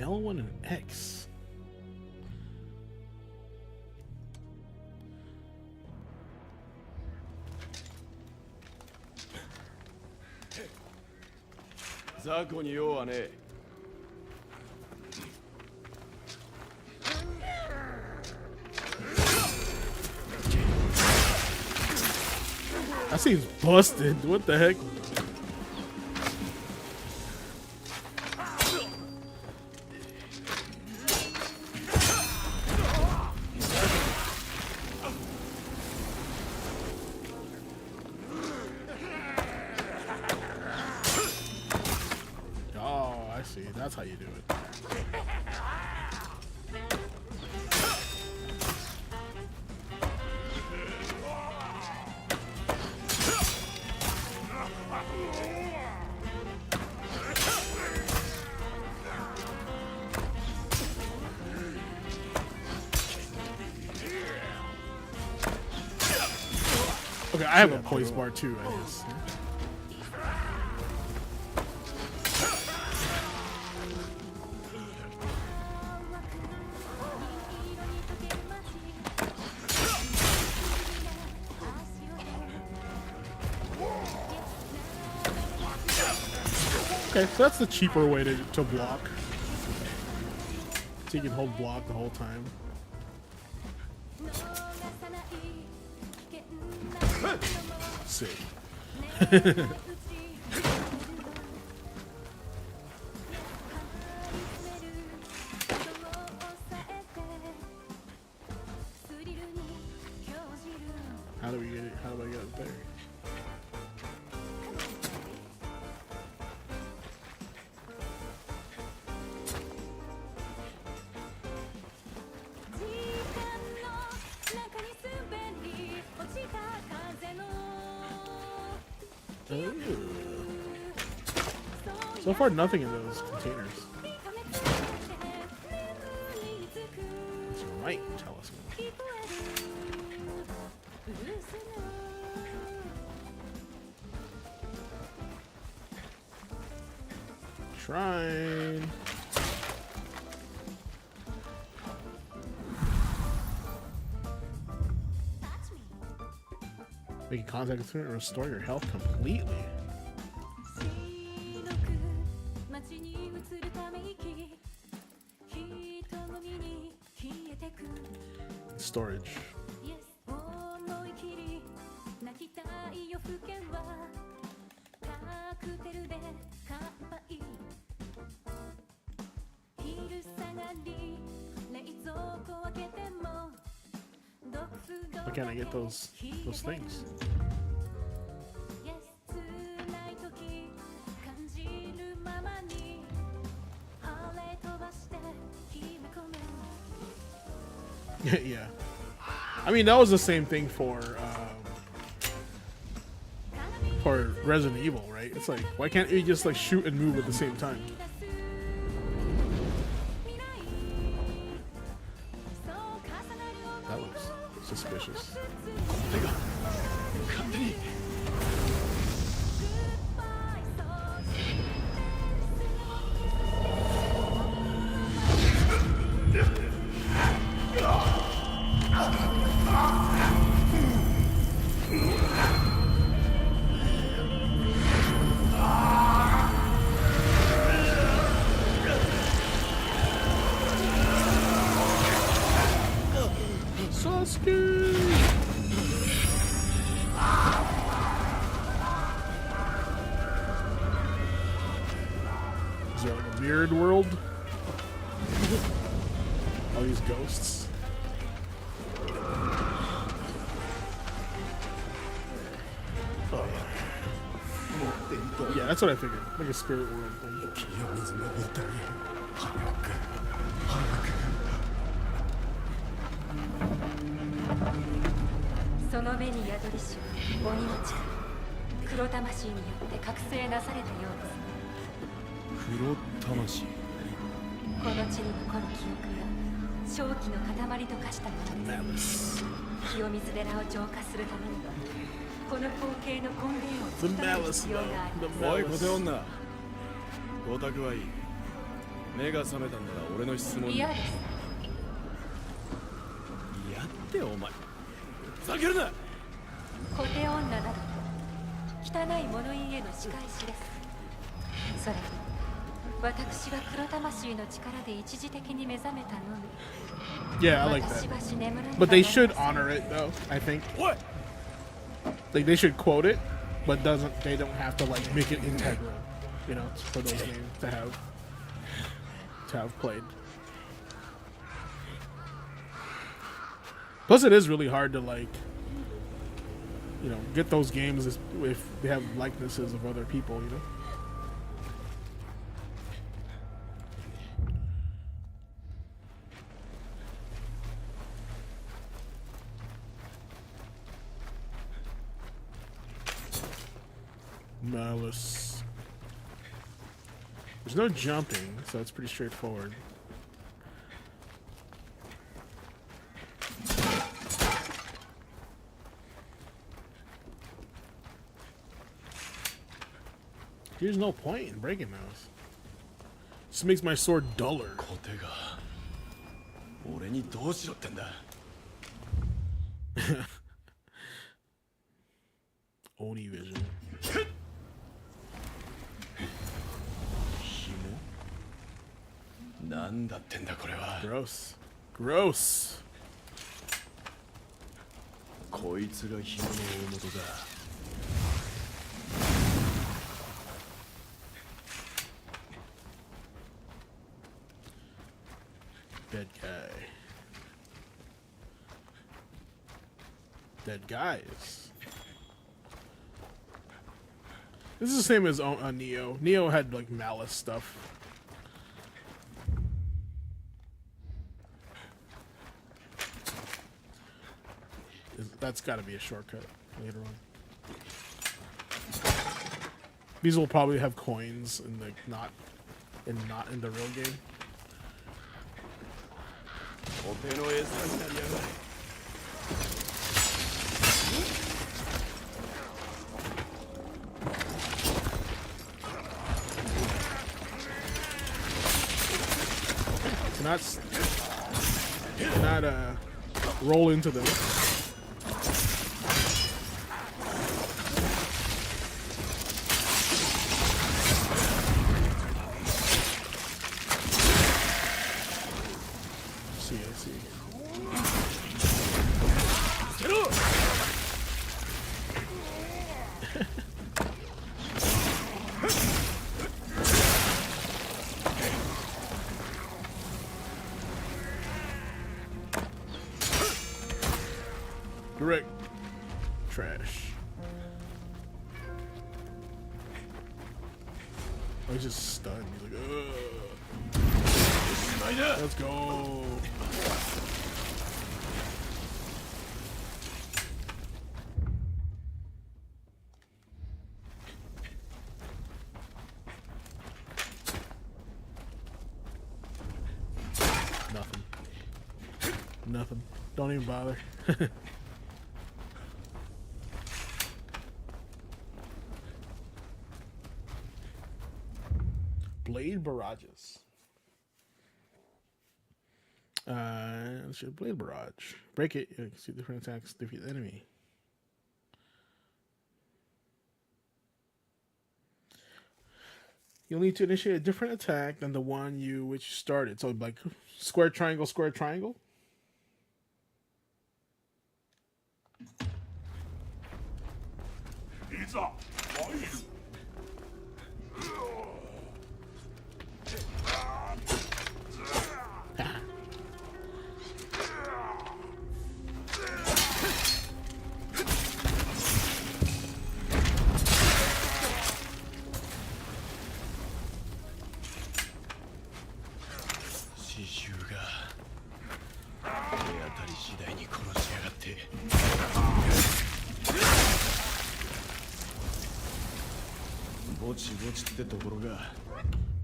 A: L1 and X. That seems busted. What the heck? Oh, I see. That's how you do it. Okay, I have a poise bar too, I guess. Okay, so that's the cheaper way to block. So you can hold block the whole time. Sick. How do we get it? How do I get it there? So far, nothing in those containers. This might tell us more. Shrine. Making contact with it and restore your health completely. Storage. Why can't I get those things? Yeah. I mean, that was the same thing for Resident Evil, right? It's like, why can't you just like shoot and move at the same time? That looks suspicious. Is there like a mirrored world? All these ghosts. Oh. Yeah, that's what I figured. Like a spirit world thing.
C: その目に宿りし鬼の力黒魂によって覚醒なされたようです黒魂この地に残る記憶や正気の塊と化したものです清水寺を浄化するためにはこの光景の根源を突き止める必要がありますおい小手女光沢はいい
D: 目が覚めたんなら俺の質問に。
C: 嫌です。
D: 嫌ってお前。ふざけるな。
C: コテ女などと汚い物言いへの仕返しです。それに私が黒魂の力で一時的に目覚めたのみ。
A: Yeah, I like that. But they should honor it though, I think.
D: What?
A: Like they should quote it, but they don't have to like make it integral, you know, for those games to have played. Plus it is really hard to like, you know, get those games if they have likenesses of other people, you know. Malice. There's no jumping, so it's pretty straightforward. There's no point in breaking those. This makes my sword duller.
D: コテが俺にどうしろってんだ。
A: Oni vision.
D: なんだってんだこれは。
A: Gross. Gross.
D: こいつが紐の大元だ。
A: Dead guy. Dead guys. This is the same as Neo. Neo had like malice stuff. That's got to be a shortcut later on. These will probably have coins and like not in the real game.
D: コテの餌になりやがれ。
A: Cannot roll into them. I see. Direct trash. Oh, he's just stunned. He's like, ugh. Let's go. Nothing. Nothing. Don't even bother. Blade barrages. Let's do blade barrage. Break it. You can see different attacks defeat the enemy. You'll need to initiate a different attack than the one which started. So like square triangle, square triangle.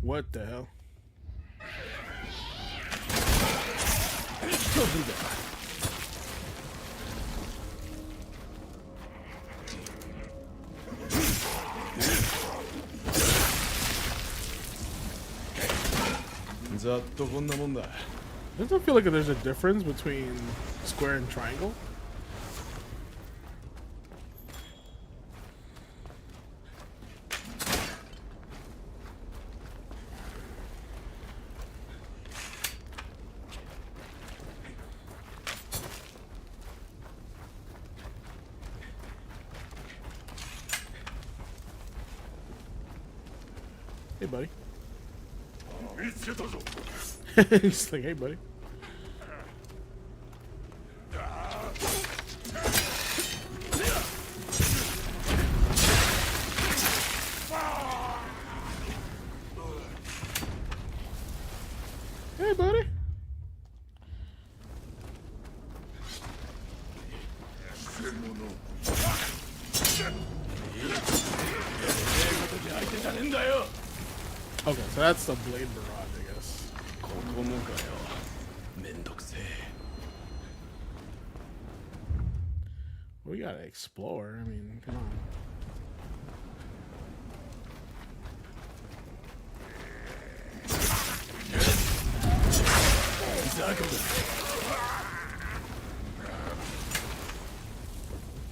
A: What the hell?
D: ざっとこんなもんだ。
A: Doesn't it feel like there's a difference between square and triangle? Hey, buddy. He's like, hey, buddy. Hey, buddy. Okay, so that's the blade barrage, I guess.
D: ここもかよ。めんどくせえ。
A: We gotta explore. I mean, come on.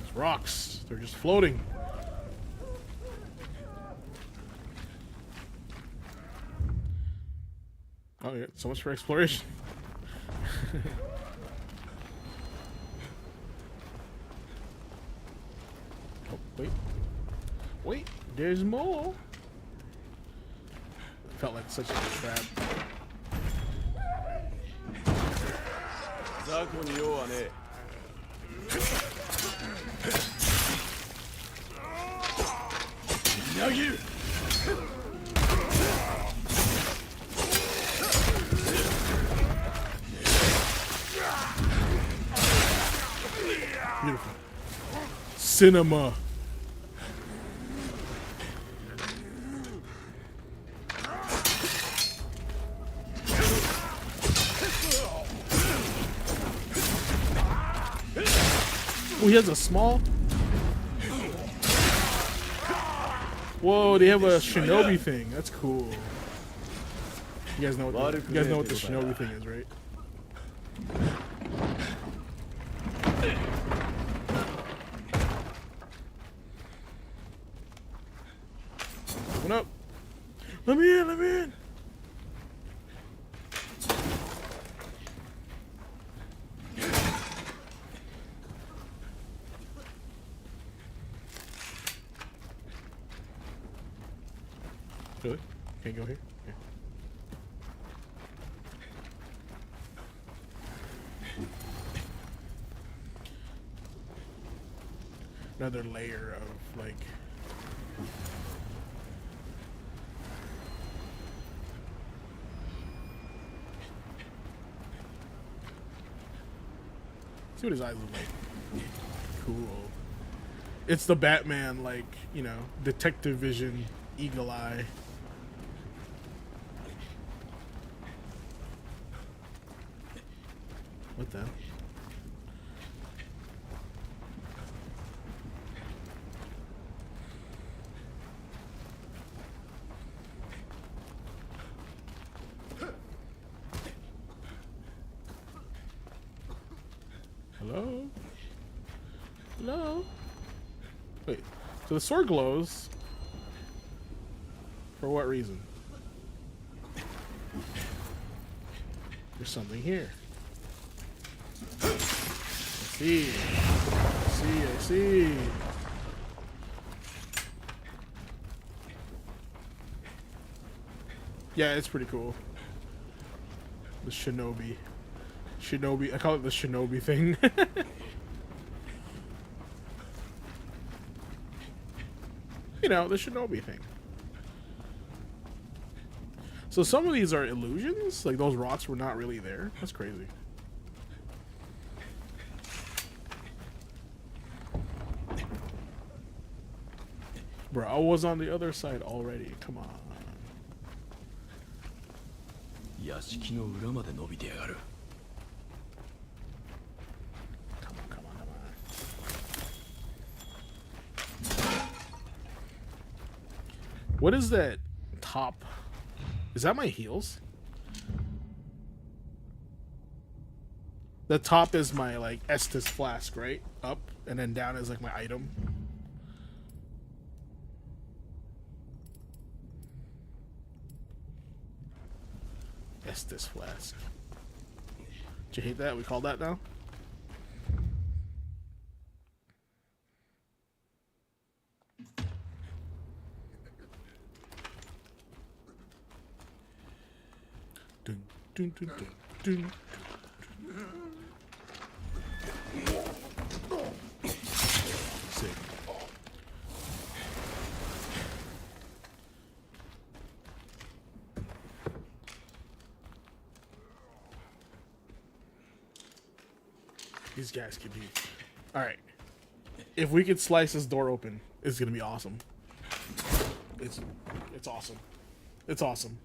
A: These rocks, they're just floating. Oh yeah, so much for exploration. Oh, wait. Wait, there's more. Felt like such a trap.
D: 雑魚に用はねえ。 みなぎる。
A: Beautiful. Cinema. Oh, he has a small. Whoa, they have a shinobi thing. That's cool. You guys know what the shinobi thing is, right? Open up. Let me in, let me in. Really? Can't go here? Okay. Another layer of like see what his eyes look like. Cool. It's the Batman, like, you know, detective vision, eagle eye. What the? Hello? Hello? Wait, so the sword glows. For what reason? There's something here. I see. Yeah, it's pretty cool. The shinobi. I call it the shinobi thing. You know, the shinobi thing. So some of these are illusions? Like those rocks were not really there? That's crazy. Bro, I was on the other side already. Come on.
D: 屋敷の裏まで伸びてやがる。
A: Come on. What is that top? Is that my heels? The top is my like Estus flask, right? Up, and then down is like my item. Estus flask. Did you hate that? We call that now? Dun, dun, dun, dun, dun. Sick. These guys could be. Alright. If we could slice this door open, it's gonna be awesome. It's awesome. It's awesome.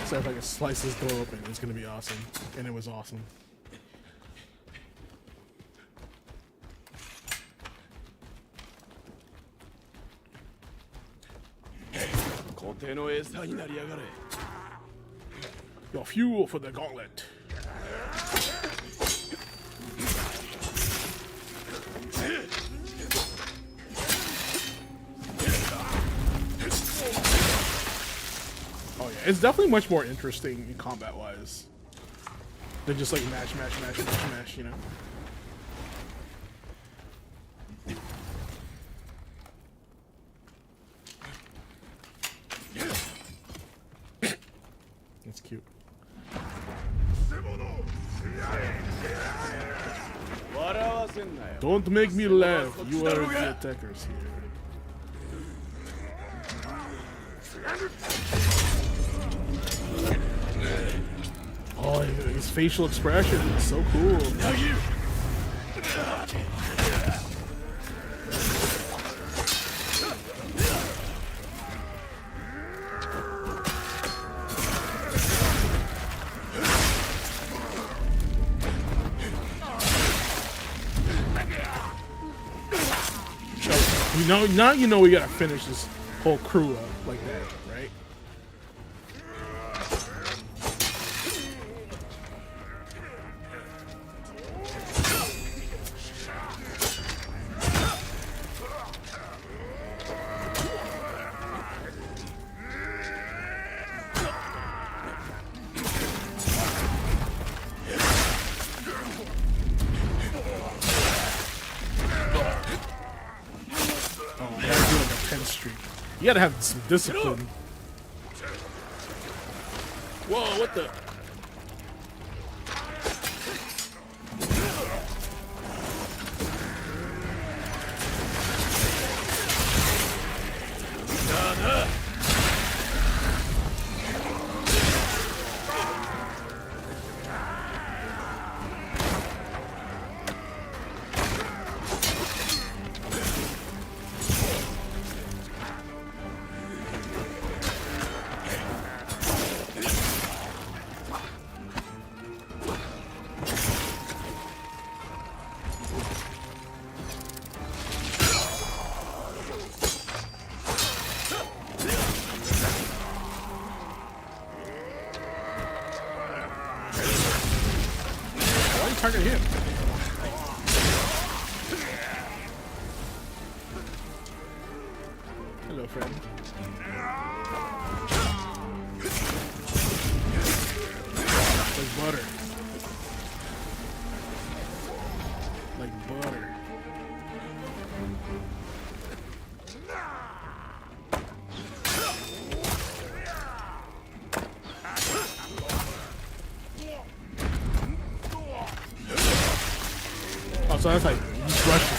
A: So if I could slice this door open, it's gonna be awesome. And it was awesome. Your fuel for the gauntlet. Oh yeah, it's definitely much more interesting combat-wise than just like mash, you know? That's cute. Don't make me laugh. You are the attackers here. Oh, his facial expression is so cool. Now you know we gotta finish this whole crew up like that, right? You gotta have some discipline. Whoa, what the? Target him. Hello, friend. Like butter. Like butter. So that's like he's rushing.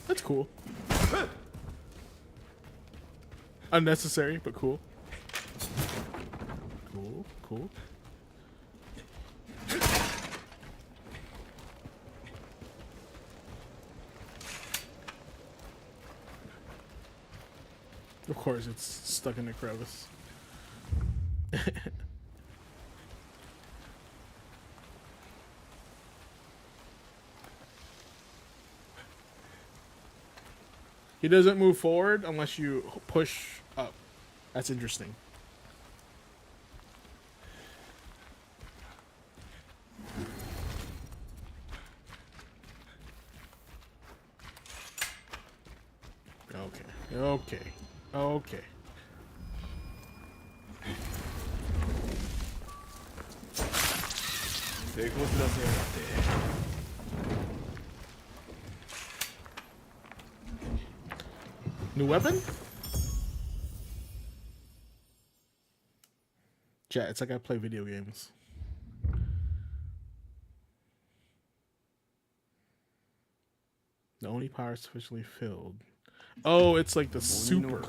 A: That's cool. Unnecessary, but cool. Cool. Of course, it's stuck in the crevice. He doesn't move forward unless you push up. That's interesting. Okay. Okay. New weapon? Chat, it's like I play video games. The only power sufficiently filled. Oh, it's like the super.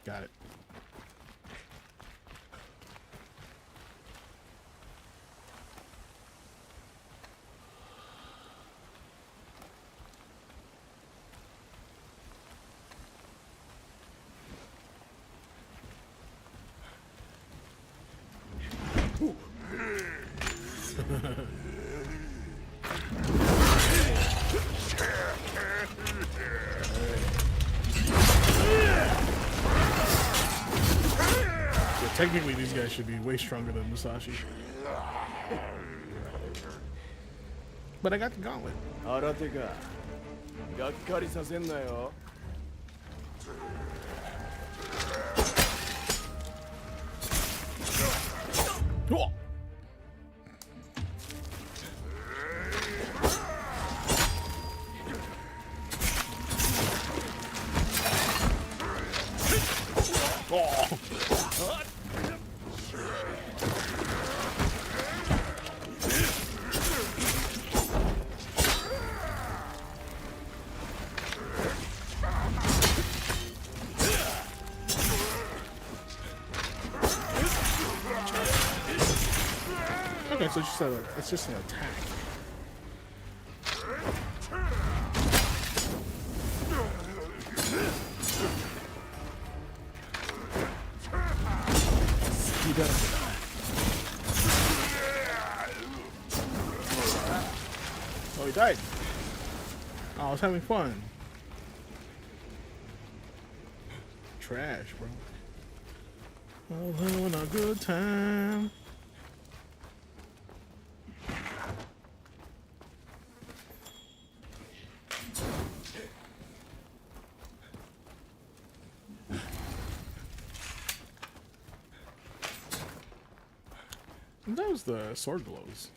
A: Got it. Technically, these guys should be way stronger than Musashi. But I got the gauntlet. Whoa. Oh. Okay, so it's just an attack. Oh, he died. Oh, I was having fun. Trash, bro. Oh, having a good time. That was the sword blows.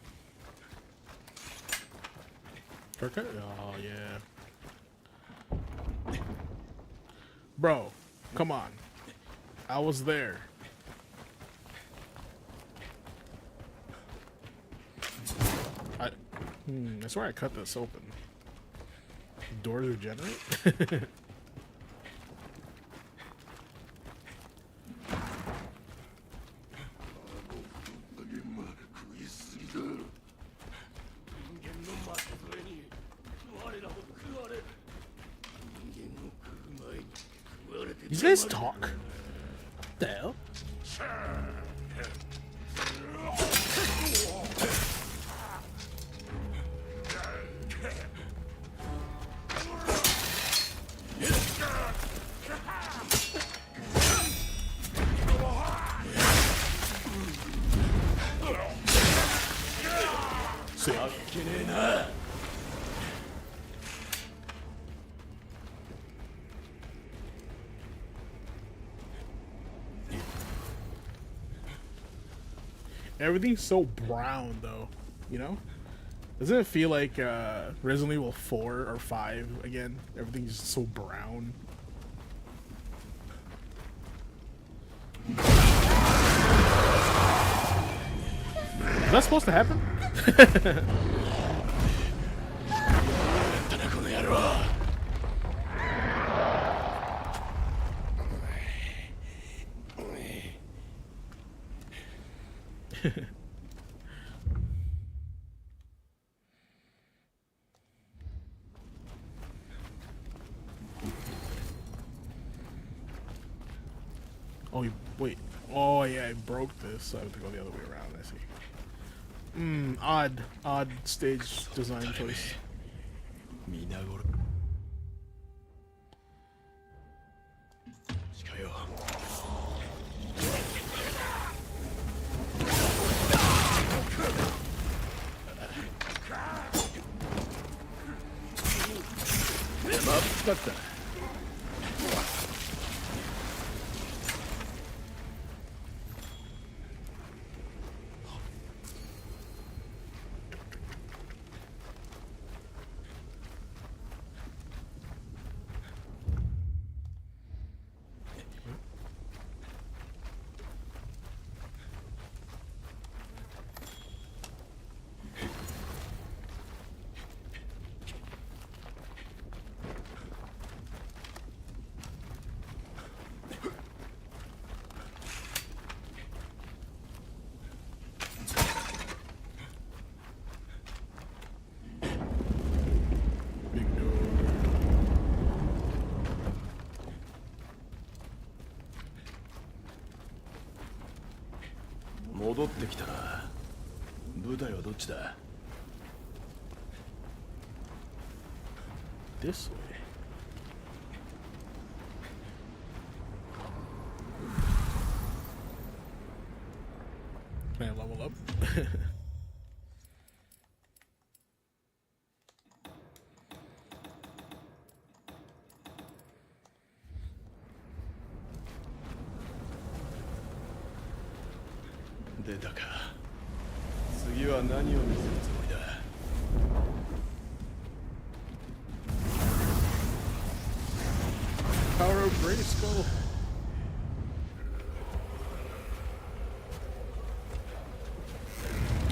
A: Haircut? Oh, yeah. Bro, come on. I was there. I swear I cut this open. Doors regenerate? These guys talk? What the hell? Sick. Everything's so brown, though, you know? Doesn't it feel like Resident Evil 4 or 5 again? Everything's just so brown. Is that supposed to happen? Oh, wait. Oh, yeah, I broke this, so I have to go the other way around. I see. Odd stage design choice.
D: 皆殺しかよ。真っ二つだ。戻ってきたな。舞台はどっちだ？
A: This way. Can I level up?
D: 出たか。次は何を見せるつもりだ。
A: Power of Grayskull.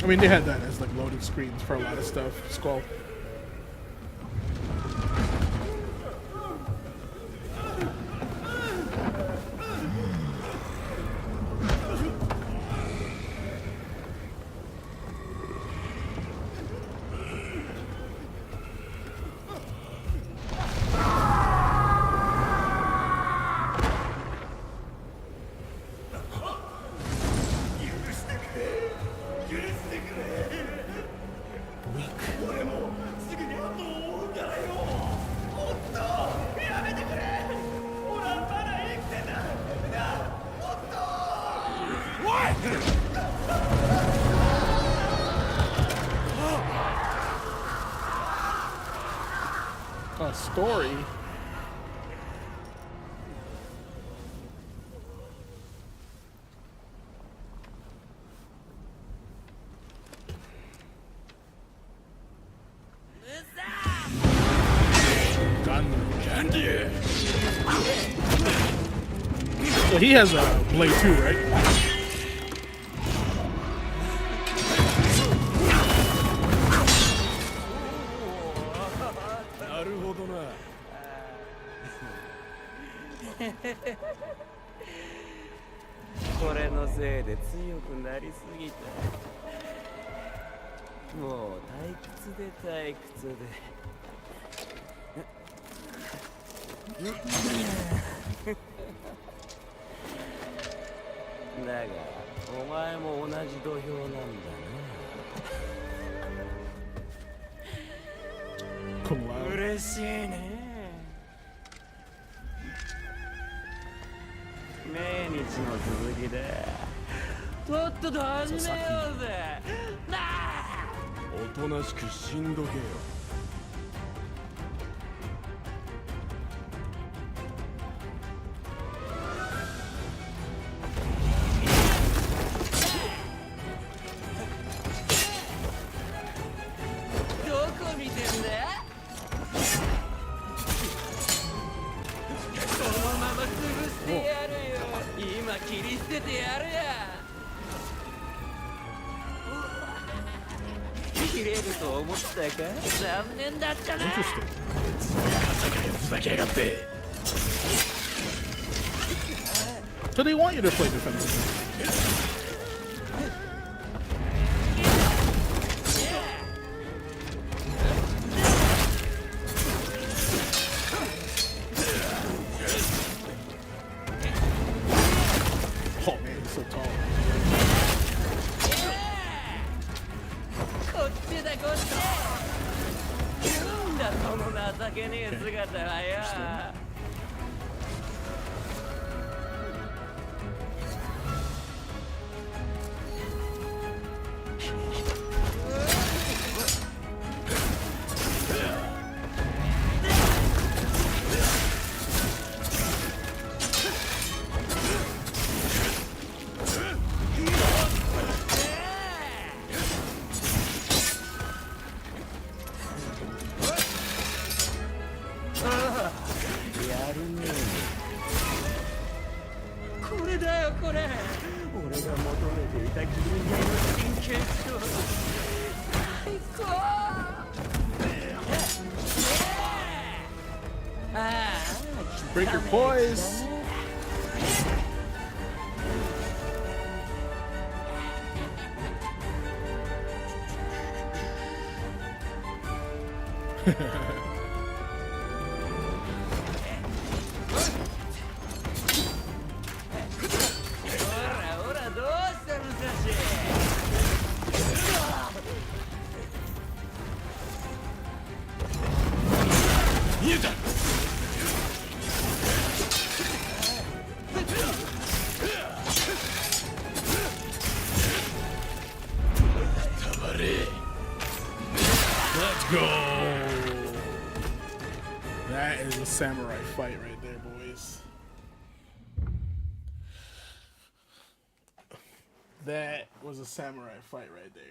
A: I mean, they had that as like loading screens for a lot of stuff. Skull. A story. So he has a blade too, right? Sasaki.
D: おとなしく死んどけよ。
E: どこ見てんだ？このまま潰してやるよ。今切り捨ててやるや。切れると思ったか？残念だったな。
D: ふざけやがって。
A: So they want you to play defensive.
E: 情けねえ姿はや。これだよこれ。俺が求めていた銀河の真剣勝負。最高。ああ。
A: Break your poise. Let's go. That is a samurai fight right there, boys. That was a samurai fight right there.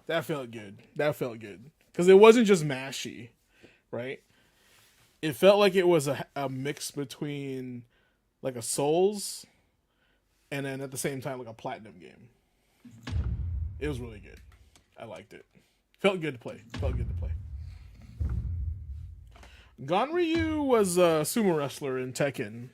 A: That felt good. That felt good. Because it wasn't just mashy, right? It felt like it was a mix between like a Souls and then at the same time like a Platinum game. It was really good. I liked it. Felt good to play. Felt good to play. Ganryu was a sumo wrestler in Tekken.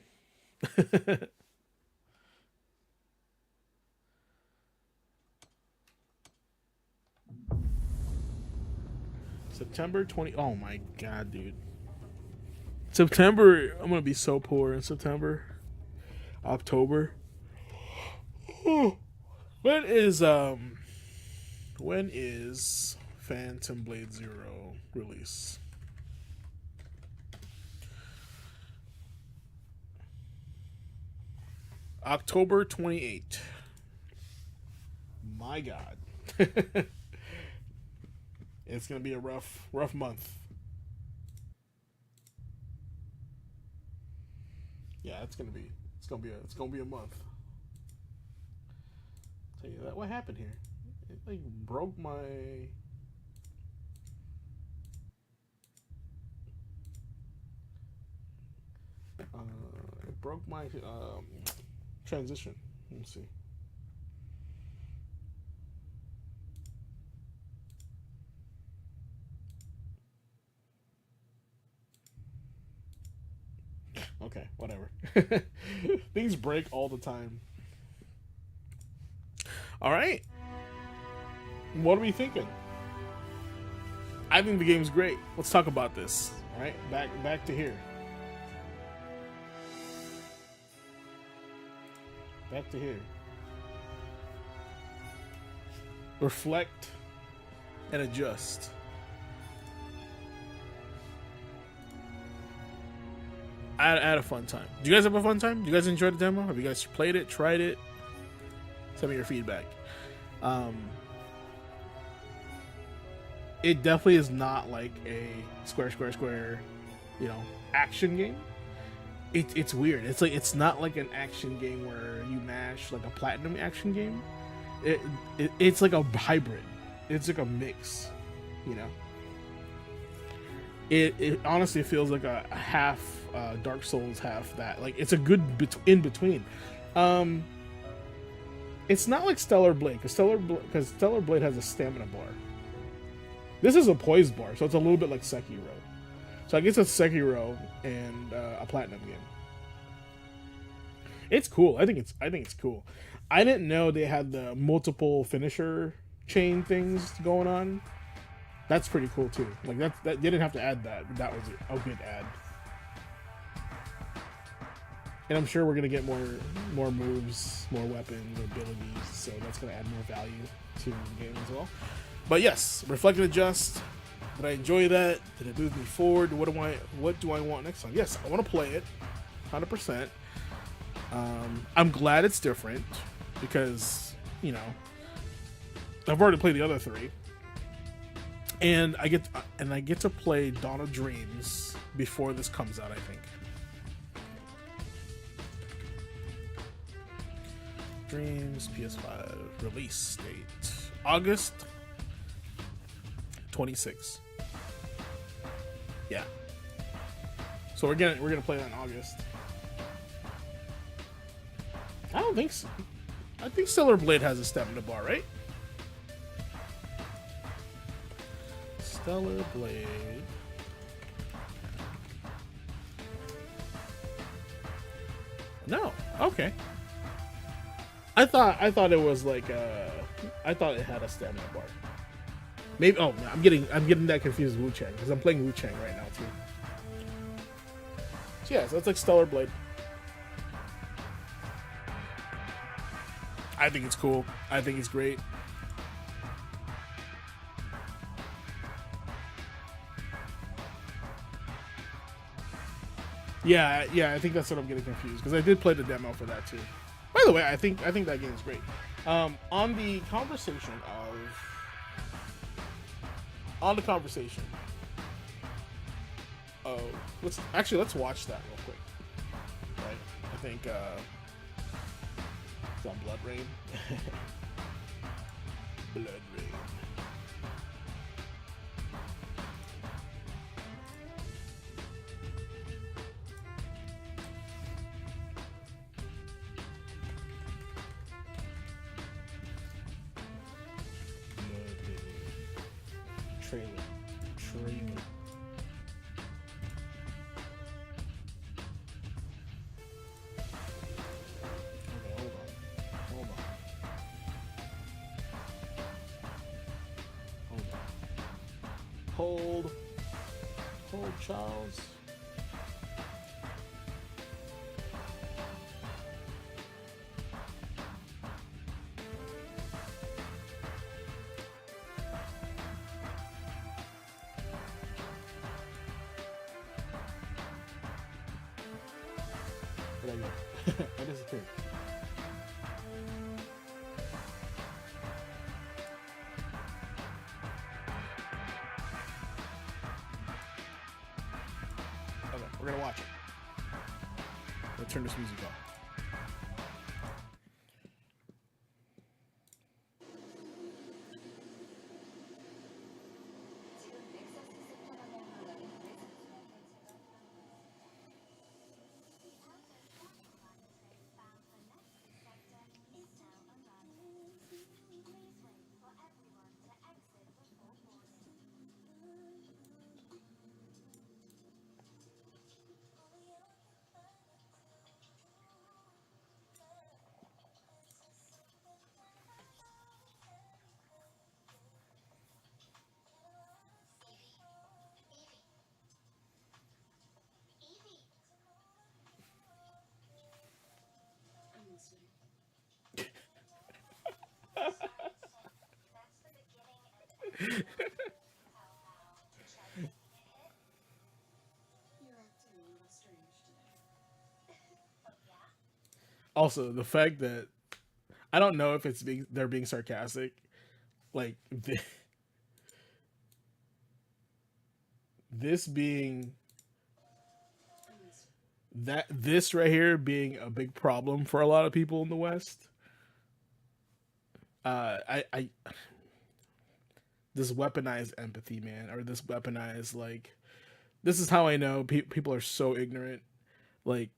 A: September 20. Oh my god, dude. September. I'm gonna be so poor in September. October. When is Phantom Blade Zero release? October 28th. My god. It's gonna be a rough month. Yeah, it's gonna be a month. Tell you that. What happened here? It like broke my. It broke my transition. Let's see. Okay, whatever. Things break all the time. All right. What are we thinking? I think the game's great. Let's talk about this. All right, back to here. Back to here. Reflect and adjust. I had a fun time. Do you guys have a fun time? Do you guys enjoy the demo? Have you guys played it, tried it? Send me your feedback. It definitely is not like a square, you know, action game. It's weird. It's not like an action game where you mash like a platinum action game. It's like a hybrid. It's like a mix, you know. It honestly feels like a half Dark Souls, half that. Like it's a good in between. It's not like Stellar Blade because Stellar Blade has a stamina bar. This is a poise bar, so it's a little bit like Sekiro. So I guess it's Sekiro and a platinum game. It's cool. I think it's cool. I didn't know they had the multiple finisher chain things going on. That's pretty cool too. Like that they didn't have to add that, but that was a good add. And I'm sure we're gonna get more moves, more weapons, abilities, so that's gonna add more value to the game as well. But yes, reflect and adjust. Did I enjoy that? Did it move me forward? What do I want next time? Yes, I want to play it, 100%. I'm glad it's different because, you know, I've already played the other 3, and I get to play Dawn of Dreams before this comes out, I think. Dreams PS5 release date August 26th. Yeah. So we're gonna play that in August. I don't think so. I think Stellar Blade has a stamina bar, right? Stellar Blade. No. Okay. I thought it was like I thought it had a stamina bar. Maybe. Oh, I'm getting that confused with Wu Chang because I'm playing Wu Chang right now too. So yeah, so it's like Stellar Blade. I think it's cool. I think it's great. Yeah, I think that's what I'm getting confused because I did play the demo for that too. By the way, I think that game is great. On the conversation. Oh, let's watch that real quick. Right? I think it's on Blood Rain. Blood Rain. Trailer. Okay, hold on. Hold, Charles. Where'd I go? I disappeared. Okay, we're gonna watch it. Let's turn this music off. Also, the fact that I don't know if they're being sarcastic, like this being this right here being a big problem for a lot of people in the West. I this weaponized empathy, man, or this weaponized this is how I know people are so ignorant. Like,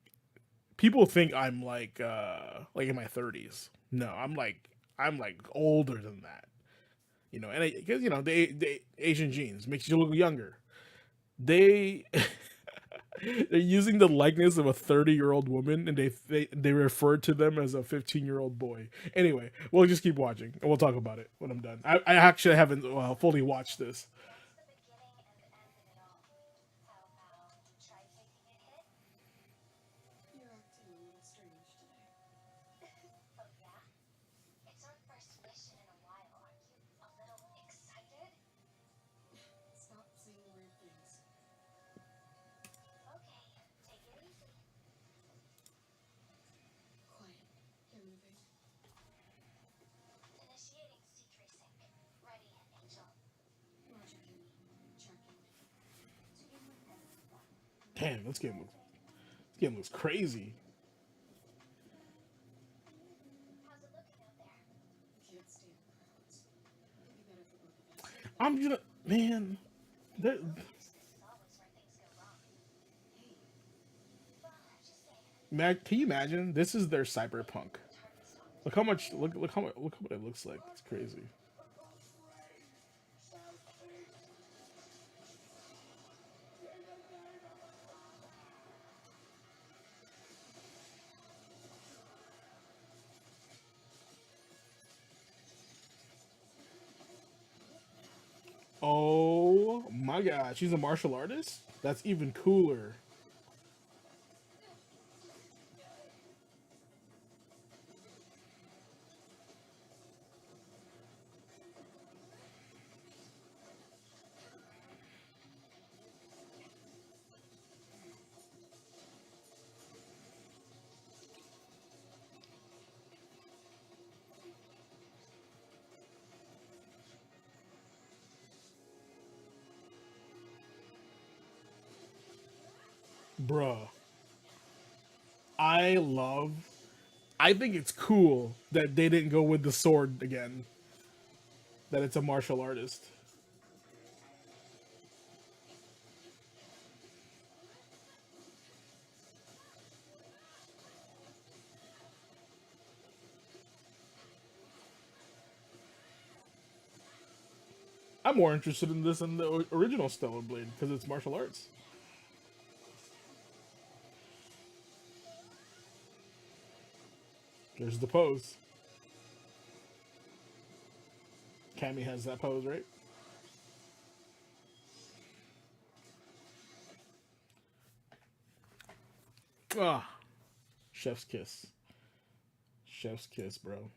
A: people think I'm like in my 30s. No, I'm like older than that. You know, and because the Asian genes makes you look younger. They're using the likeness of a 30-year-old woman, and they refer to them as a 15-year-old boy. Anyway, we'll just keep watching, and we'll talk about it when I'm done. I actually haven't fully watched this. Damn, this game looks crazy. I'm gonna, man. Can you imagine? This is their cyberpunk. Look how much. Look what it looks like. It's crazy. Oh my god, she's a martial artist? That's even cooler. Bruh. I think it's cool that they didn't go with the sword again. That it's a martial artist. I'm more interested in this than the original Stellar Blade because it's martial arts. There's the pose. Cammy has that pose, right? Ah, chef's kiss. Chef's kiss, bro.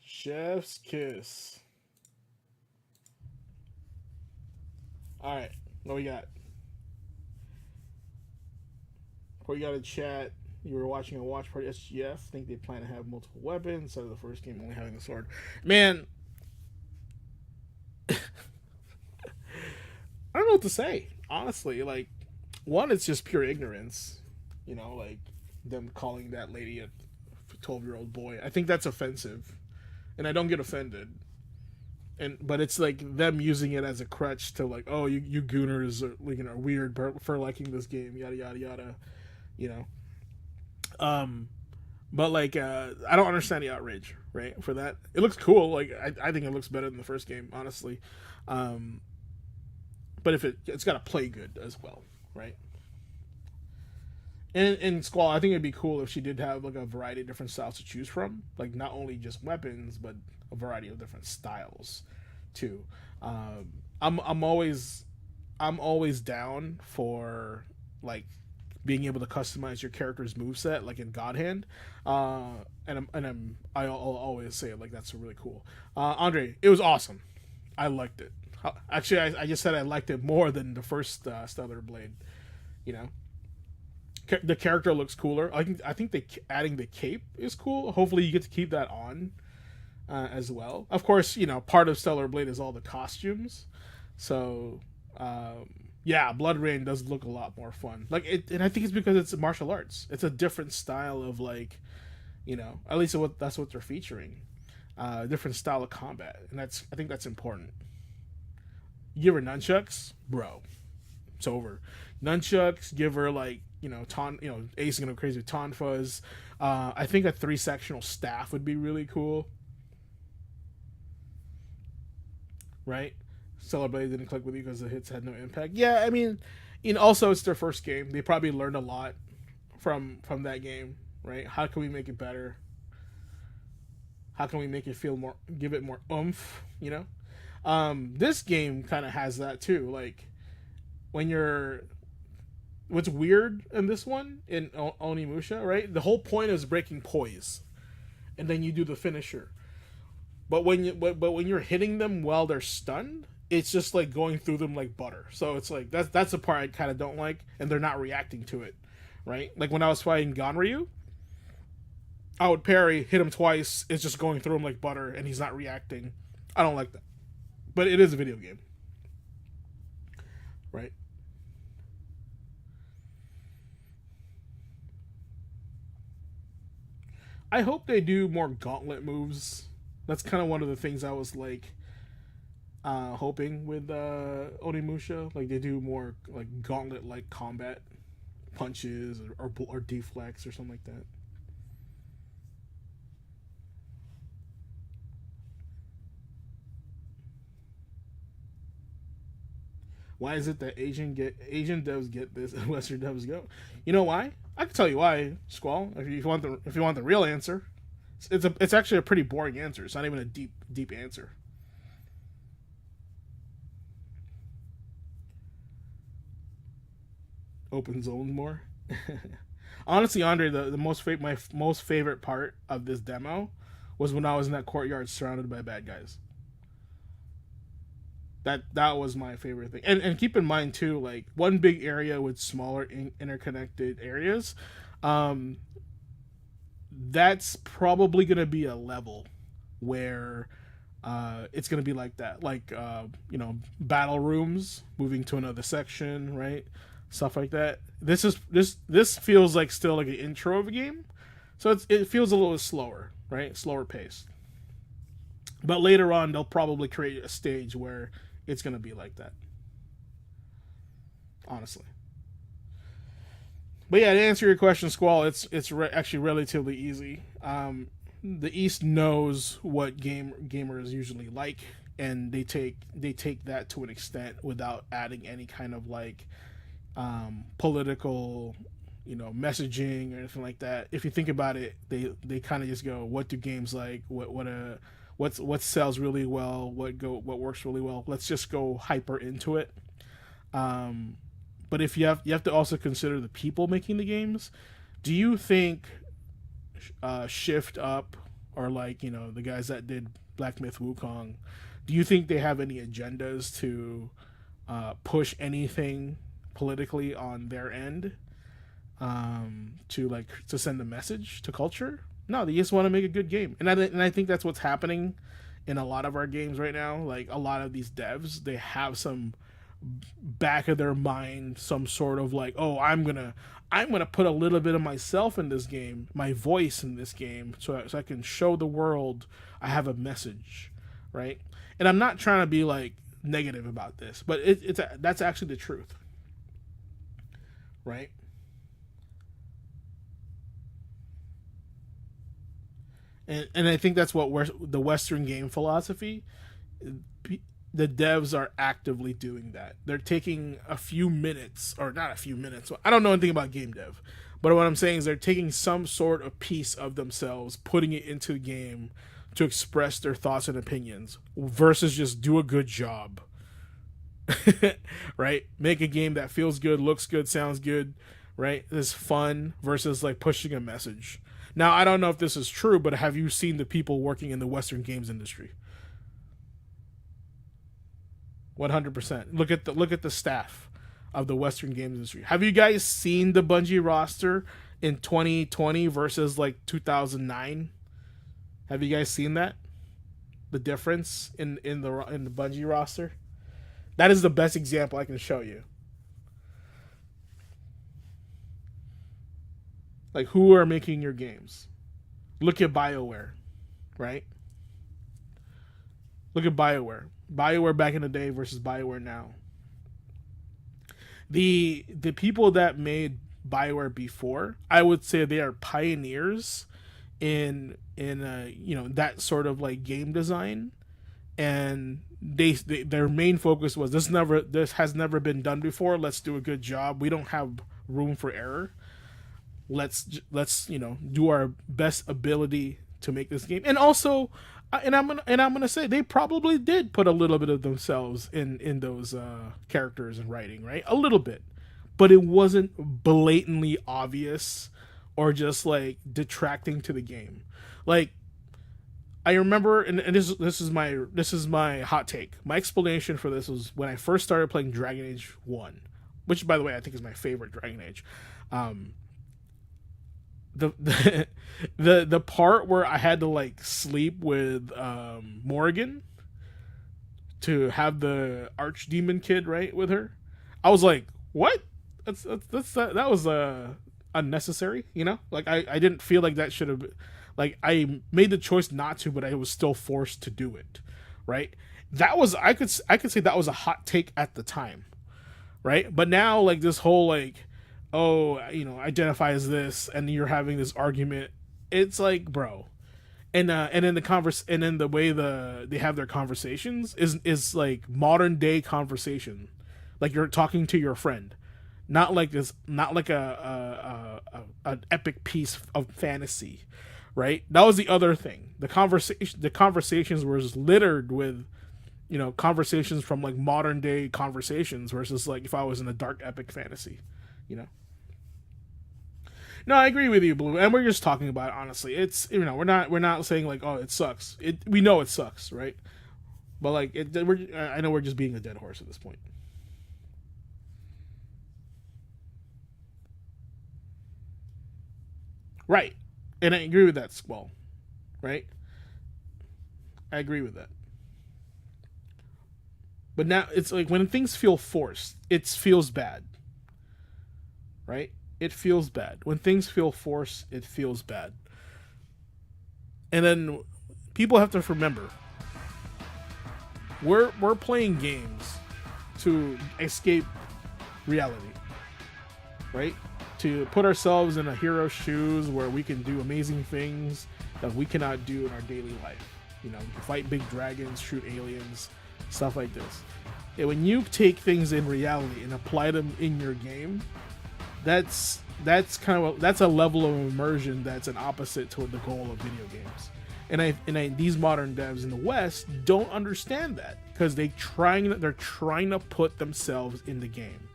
A: Chef's kiss. All right, what we got? Before you got a chat, you were watching a watch party SGF. Think they plan to have multiple weapons instead of the first game only having the sword. Man, I don't know what to say. Honestly, like, one, it's just pure ignorance. You know, like them calling that lady a 12-year-old boy. I think that's offensive, and I don't get offended. But it's like them using it as a crutch to like, oh, you gooners are, like, you know, weird for liking this game, yada yada yada, you know. But like, I don't understand the outrage, right? For that, it looks cool. Like, I think it looks better than the first game, honestly. But if it's got to play good as well, right? And Squall, I think it'd be cool if she did have like a variety of different styles to choose from, like not only just weapons, but a variety of different styles too. I'm always down for like being able to customize your character's moveset, like in God Hand. I'll always say it like that's really cool. Andre, it was awesome. I liked it. Actually, I just said I liked it more than the first Stellar Blade. You know, the character looks cooler. I think adding the cape is cool. Hopefully, you get to keep that on as well. Of course, you know, part of Stellar Blade is all the costumes. So, yeah, Blood Rain does look a lot more fun. Like and I think it's because it's martial arts. It's a different style of, like, you know, at least that's what they're featuring. Different style of combat, and I think that's important. You give her nunchucks, bro, it's over. Nunchucks, give her, like, you know, Ace is gonna go crazy with tonfas. I think a 3-sectional staff would be really cool, right? Stellar Blade didn't click with you because the hits had no impact. Yeah, I mean, also it's their first game. They probably learned a lot from that game, right? How can we make it better? How can we make it give it more oomph, you know? This game kind of has that too. Like, what's weird in this one, in Onimusha, right? The whole point is breaking poise, and then you do the finisher. But when you're hitting them while they're stunned, it's just like going through them like butter. So it's like that's the part I kind of don't like, and they're not reacting to it, right? Like when I was fighting Ganryu, I would parry, hit him twice, it's just going through him like butter, and he's not reacting. I don't like that. But it is a video game. right? I hope they do more gauntlet moves. That's kind of one of the things I was like hoping with Onimusha. Like they do more like gauntlet like combat punches or deflects or something like that. Why is it that Asian devs get this and Western devs go? You know why? I can tell you why, Squall. If you want the real answer, it's actually a pretty boring answer. It's not even a deep answer. Open zones more. Honestly, Andre, my most favorite part of this demo was when I was in that courtyard surrounded by bad guys. That was my favorite thing. And keep in mind too, like one big area with smaller interconnected areas, that's probably gonna be a level where it's gonna be like that, like battle rooms moving to another section, right? Stuff like that. This feels like still like an intro of a game, so it feels a little slower, right? Slower paced. But later on, they'll probably create a stage where it's going to be like that. Honestly. But yeah, to answer your question, Squall, it's actually relatively easy. The East knows what gamers usually like, and they take that to an extent without adding any kind of like political, messaging or anything like that. If you think about it, they kind of just go, what do games like? What sells really well? What works really well? Let's just go hyper into it. But if you have to also consider the people making the games. Do you think Shift Up or the guys that did Black Myth Wukong, do you think they have any agendas to push anything politically on their end to send a message to culture? No, they just want to make a good game. And I think that's what's happening in a lot of our games right now. Like a lot of these devs, they have some back of their mind, some sort of like, oh, I'm gonna put a little bit of myself in this game, my voice in this game, so I can show the world I have a message, right? And I'm not trying to be like negative about this, but that's actually the truth, right? And I think that's what the Western game philosophy, the devs are actively doing that. They're taking a few minutes, or not a few minutes. I don't know anything about game dev, but what I'm saying is they're taking some sort of piece of themselves, putting it into the game to express their thoughts and opinions versus just do a good job. Right? Make a game that feels good, looks good, sounds good, right? Is fun versus like pushing a message. Now, I don't know if this is true, but have you seen the people working in the Western games industry? 100%. Look at the staff of the Western games industry. Have you guys seen the Bungie roster in 2020 versus like 2009? Have you guys seen that? The difference in the Bungie roster? That is the best example I can show you. Like, who are making your games? Look at BioWare, right? Look at BioWare. BioWare back in the day versus BioWare now. The people that made BioWare before, I would say they are pioneers in that sort of like game design, and their main focus was this has never been done before. Let's do a good job. We don't have room for error. Let's do our best ability to make this game. And also, and I'm gonna say they probably did put a little bit of themselves in those characters and writing, right? A little bit, but it wasn't blatantly obvious or just like detracting to the game. Like, I remember, and this is my hot take. My explanation for this was when I first started playing Dragon Age 1, which by the way I think is my favorite Dragon Age. The part where I had to like sleep with Morrigan to have the archdemon kid, right, with her. I was like, what? That was unnecessary, you know? Like I didn't feel like that should have been, like I made the choice not to, but I was still forced to do it, right? That was I could say that was a hot take at the time, right? But now like this whole like, oh, you know, identify as this, and you're having this argument. It's like, bro. And then the way they have their conversations is like modern day conversation, like you're talking to your friend, not like an epic piece of fantasy, right? That was the other thing. The conversations were littered with, you know, conversations from like modern day conversations versus like if I was in a dark epic fantasy, you know. No, I agree with you, Blue, and we're just talking about it, honestly. It's, you know, we're not saying like, oh, it sucks. We know it sucks, right? But like, I know we're just being a dead horse at this point. Right, and I agree with that, Squall. Right, I agree with that. But now it's like when things feel forced, it feels bad. Right? It feels bad. When things feel forced, it feels bad. And then people have to remember, we're playing games to escape reality, right? To put ourselves in a hero's shoes where we can do amazing things that we cannot do in our daily life. You know, you can fight big dragons, shoot aliens, stuff like this. And when you take things in reality and apply them in your game, that's a level of immersion that's an opposite to the goal of video games. And these modern devs in the West don't understand that because they're trying to put themselves in the game,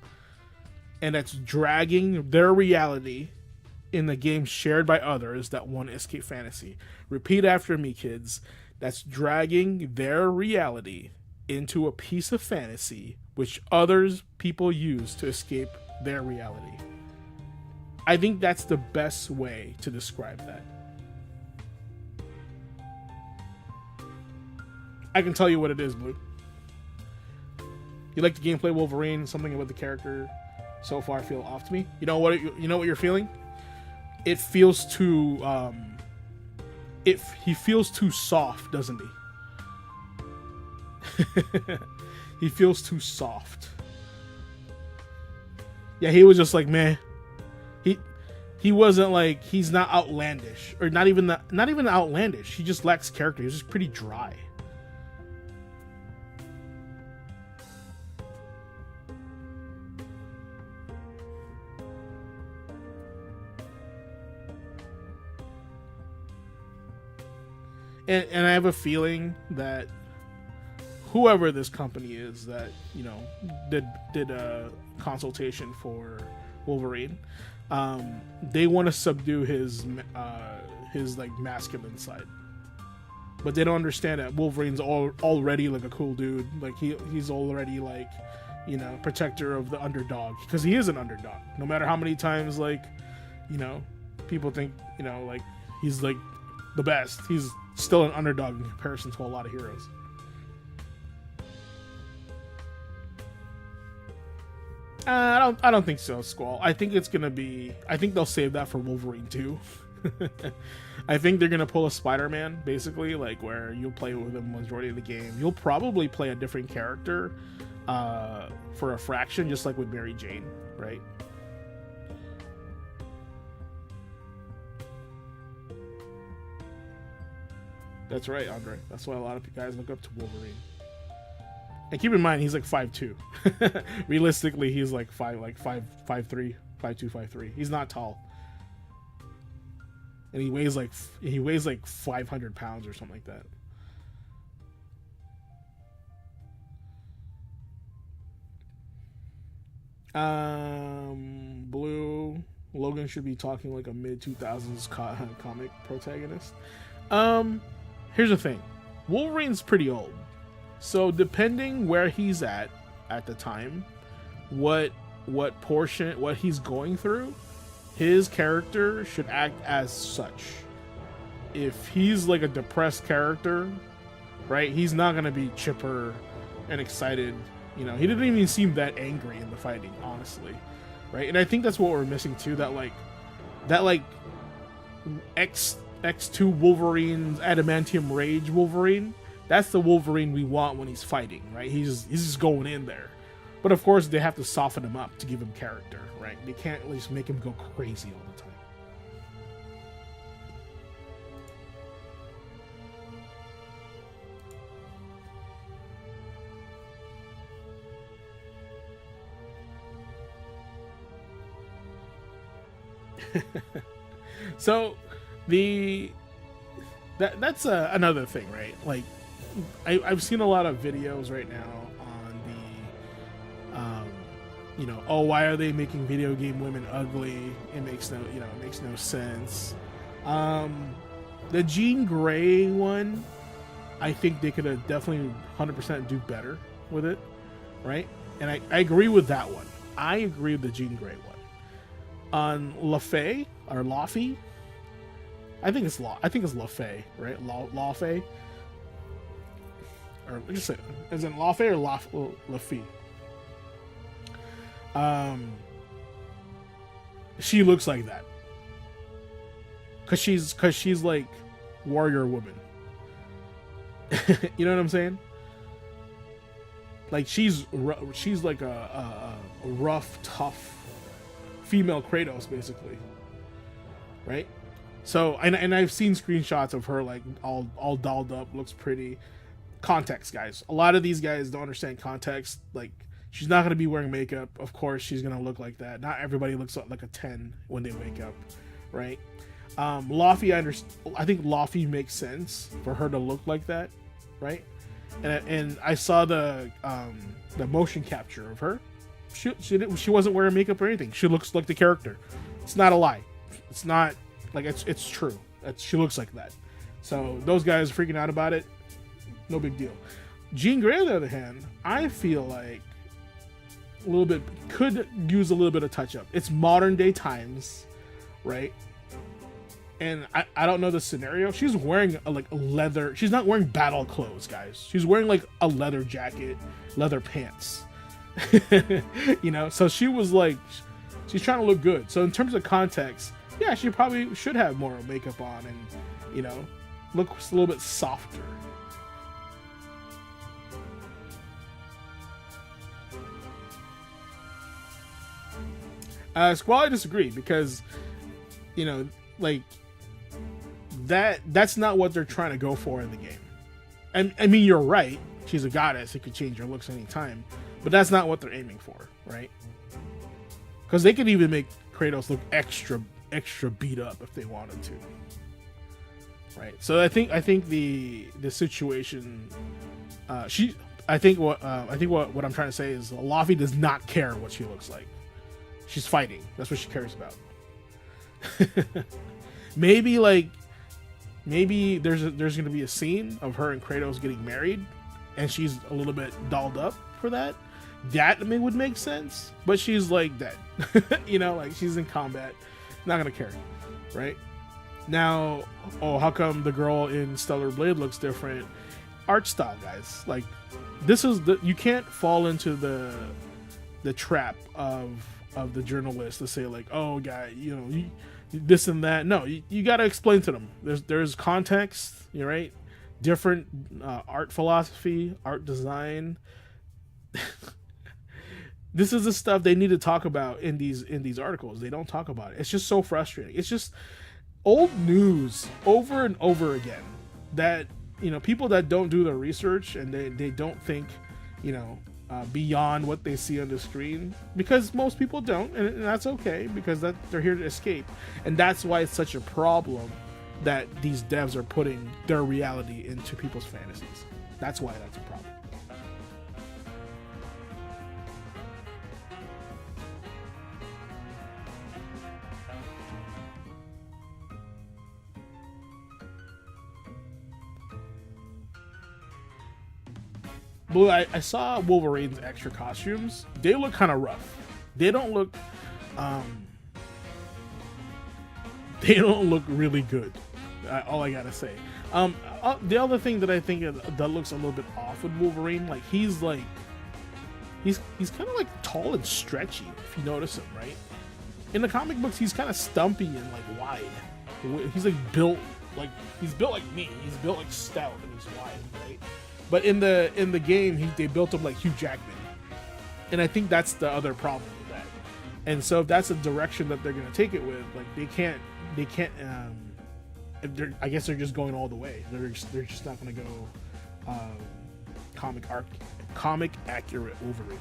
A: and that's dragging their reality in the game shared by others that want to escape fantasy. Repeat after me, kids. That's dragging their reality into a piece of fantasy which others people use to escape their reality. I think that's the best way to describe that. I can tell you what it is, Blue. You like the gameplay Wolverine, something about the character so far feel off to me. You know what you're feeling? It feels too he feels too soft, doesn't he? He feels too soft. Yeah, he was just like, man. He wasn't like, he's not outlandish, or not even outlandish. He just lacks character. He's just pretty dry. And I have a feeling that whoever this company is that, you know, did a consultation for Wolverine, they want to subdue his like masculine side, but they don't understand that Wolverine's already like a cool dude. Like he's already like, you know, protector of the underdog, because he is an underdog. No matter how many times, like, you know, people think, you know, like he's like the best, he's still an underdog in comparison to a lot of heroes. I don't think so, Squall. I think they'll save that for Wolverine 2. I think they're gonna pull a Spider-Man, basically, like where you'll play with the majority of the game. You'll probably play a different character for a fraction, just like with Mary Jane, right? That's right, Andre. That's why a lot of guys look up to Wolverine. And keep in mind, he's like 5'2". Realistically, he's like 5'3", 5'2", 5'3". He's not tall, and he weighs like 500 pounds or something like that. Blue, Logan should be talking like a mid-2000s comic protagonist. Here's the thing, Wolverine's pretty old. So depending where he's at the time, what he's going through, his character should act as such. If he's like a depressed character, right, he's not going to be chipper and excited You know, he didn't even seem that angry in the fighting, honestly, right? And I think that's what we're missing too. That X2 Wolverine's adamantium rage Wolverine. That's the Wolverine we want when he's fighting, right? He's just going in there. But of course, they have to soften him up to give him character, right? They can't just make him go crazy all the time. So that's another thing, right? Like I've seen a lot of videos right now on the you know, oh, why are they making video game women ugly? It makes no, you know, it makes no sense. The Jean Grey one, I think they could have definitely 100% do better with it, right? And I agree with that one. I agree with the Jean Grey one. On LaFay or Laffy, I think it's LaFay, right? LaFay, or just say, is it LaFay or Laffy? She looks like that because she's like warrior woman. You know what I'm saying? Like she's like a rough, tough female Kratos, basically, right? So, and I've seen screenshots of her like all dolled up, looks pretty. Context, guys. A lot of these guys don't understand context. Like, she's not gonna be wearing makeup. Of course, she's gonna look like that. Not everybody looks like a 10 when they wake up, right? Laffy, I think Laffy makes sense for her to look like that, right? And I saw the motion capture of her. She wasn't wearing makeup or anything. She looks like the character. It's not a lie. It's not like it's true. She looks like that. So those guys freaking out about it, no big deal. Jean Grey, on the other hand, I feel like a little bit could use a little bit of touch up. It's modern day times, right? And I don't know the scenario. She's wearing a leather. She's not wearing battle clothes, guys. She's wearing like a leather jacket, leather pants. You know, so she was like, she's trying to look good. So in terms of context, yeah, she probably should have more makeup on and, you know, look a little bit softer. Squall, I disagree because, you know, like that's not what they're trying to go for in the game. And I mean, you're right. She's a goddess. It could change her looks anytime. But that's not what they're aiming for, right? Because they could even make Kratos look extra beat up if they wanted to, right? So I think the situation, I think what I'm trying to say is Laffy does not care what she looks like. She's fighting. That's what she cares about. maybe there's gonna be a scene of her and Kratos getting married, and she's a little bit dolled up for that. That would make sense, but she's like dead. You know, like she's in combat, not gonna care, right? Now, oh, how come the girl in Stellar Blade looks different? Art style, guys. Like, this is you can't fall into the trap of the journalist to say like, oh, guy, you know, this and that. No, you got to explain to them. There's context, you're right. Different art philosophy, art design. This is the stuff they need to talk about in these articles. They don't talk about it. It's just so frustrating. It's just old news over and over again that, you know, people that don't do their research and they don't think, you know, beyond what they see on the screen, because most people don't, and that's okay, because they're here to escape. And that's why it's such a problem that these devs are putting their reality into people's fantasies. That's why that's a problem. Blue, I saw Wolverine's extra costumes. They look kind of rough. They don't look really good. All I gotta say. The other thing that I think that looks a little bit off with Wolverine, like he's like he's kind of like tall and stretchy if you notice him, right? In the comic books, he's kind of stumpy and like wide. He's like built like me. He's built like stout and he's wide, right? But in the game, they built him like Hugh Jackman, and I think that's the other problem with that. And so if that's the direction that they're gonna take it with, like they can't. I guess they're just going all the way. They're just not gonna go comic accurate Wolverine.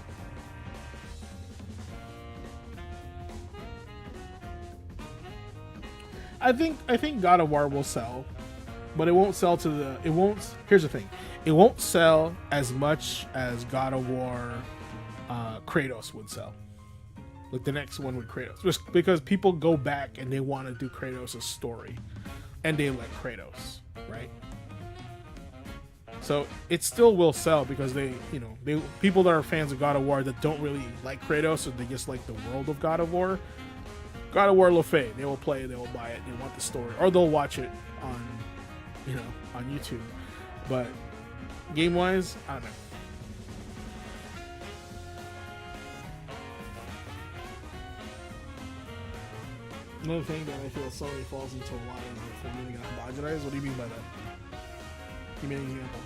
A: I think God of War will sell, but it won't sell to the. It won't. Here's the thing. It won't sell as much as God of War Kratos would sell. Like the next one with Kratos. Just because people go back and they want to do Kratos' story. And they like Kratos, right? So it still will sell because people that are fans of God of War that don't really like Kratos or they just like the world of God of War Le Fay, they will play it, they will buy it, they want the story, or they'll watch it on YouTube. But game wise, I don't know. Another thing that I feel Sony falls into a lot of formulating homogenized. What do you mean by that? Give me an example.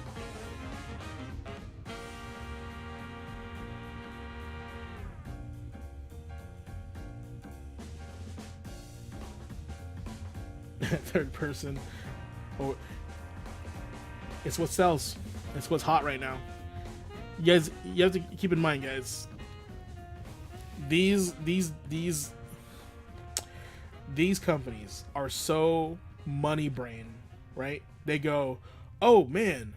A: Third person. Oh, it's what sells. It's what's hot right now. You guys, you have to keep in mind, guys. These companies are so money brain, right? They go, oh man,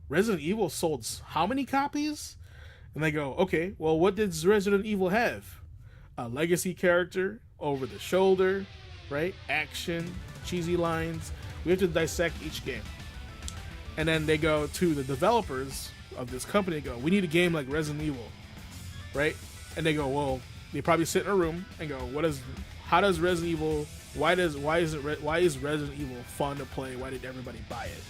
A: Resident Evil sold how many copies? And they go, okay, well, what did Resident Evil have? A legacy character, over the shoulder, right? Action, cheesy lines. We have to dissect each game. And then they go to the developers of this company and go, we need a game like Resident Evil, right? And they go, well, they probably sit in a room and go, how does Resident Evil? Why is Resident Evil fun to play? Why did everybody buy it?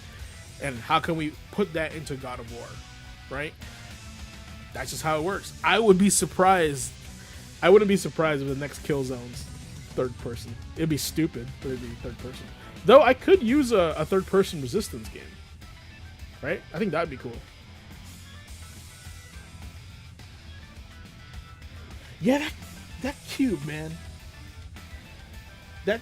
A: And how can we put that into God of War, right? That's just how it works. I wouldn't be surprised if the next Killzone's third person. It'd be stupid, but it'd be third person. Though I could use a third person Resistance game, right? I think that'd be cool. Yeah, that cube, man. That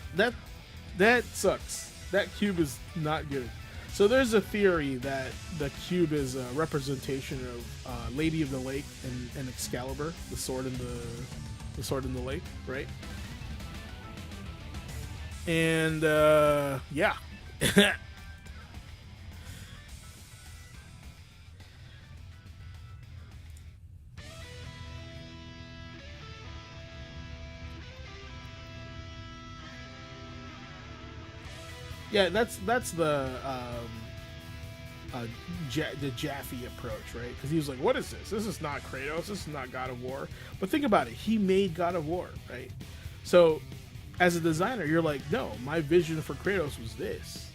A: sucks. That cube is not good. So there's a theory that the cube is a representation of Lady of the Lake and Excalibur, the sword in the lake, right? And yeah. Yeah, that's the Jaffe approach, right? Because he was like, "What is this? This is not Kratos. This is not God of War." But think about it. He made God of War, right? So, as a designer, you're like, "No, my vision for Kratos was this."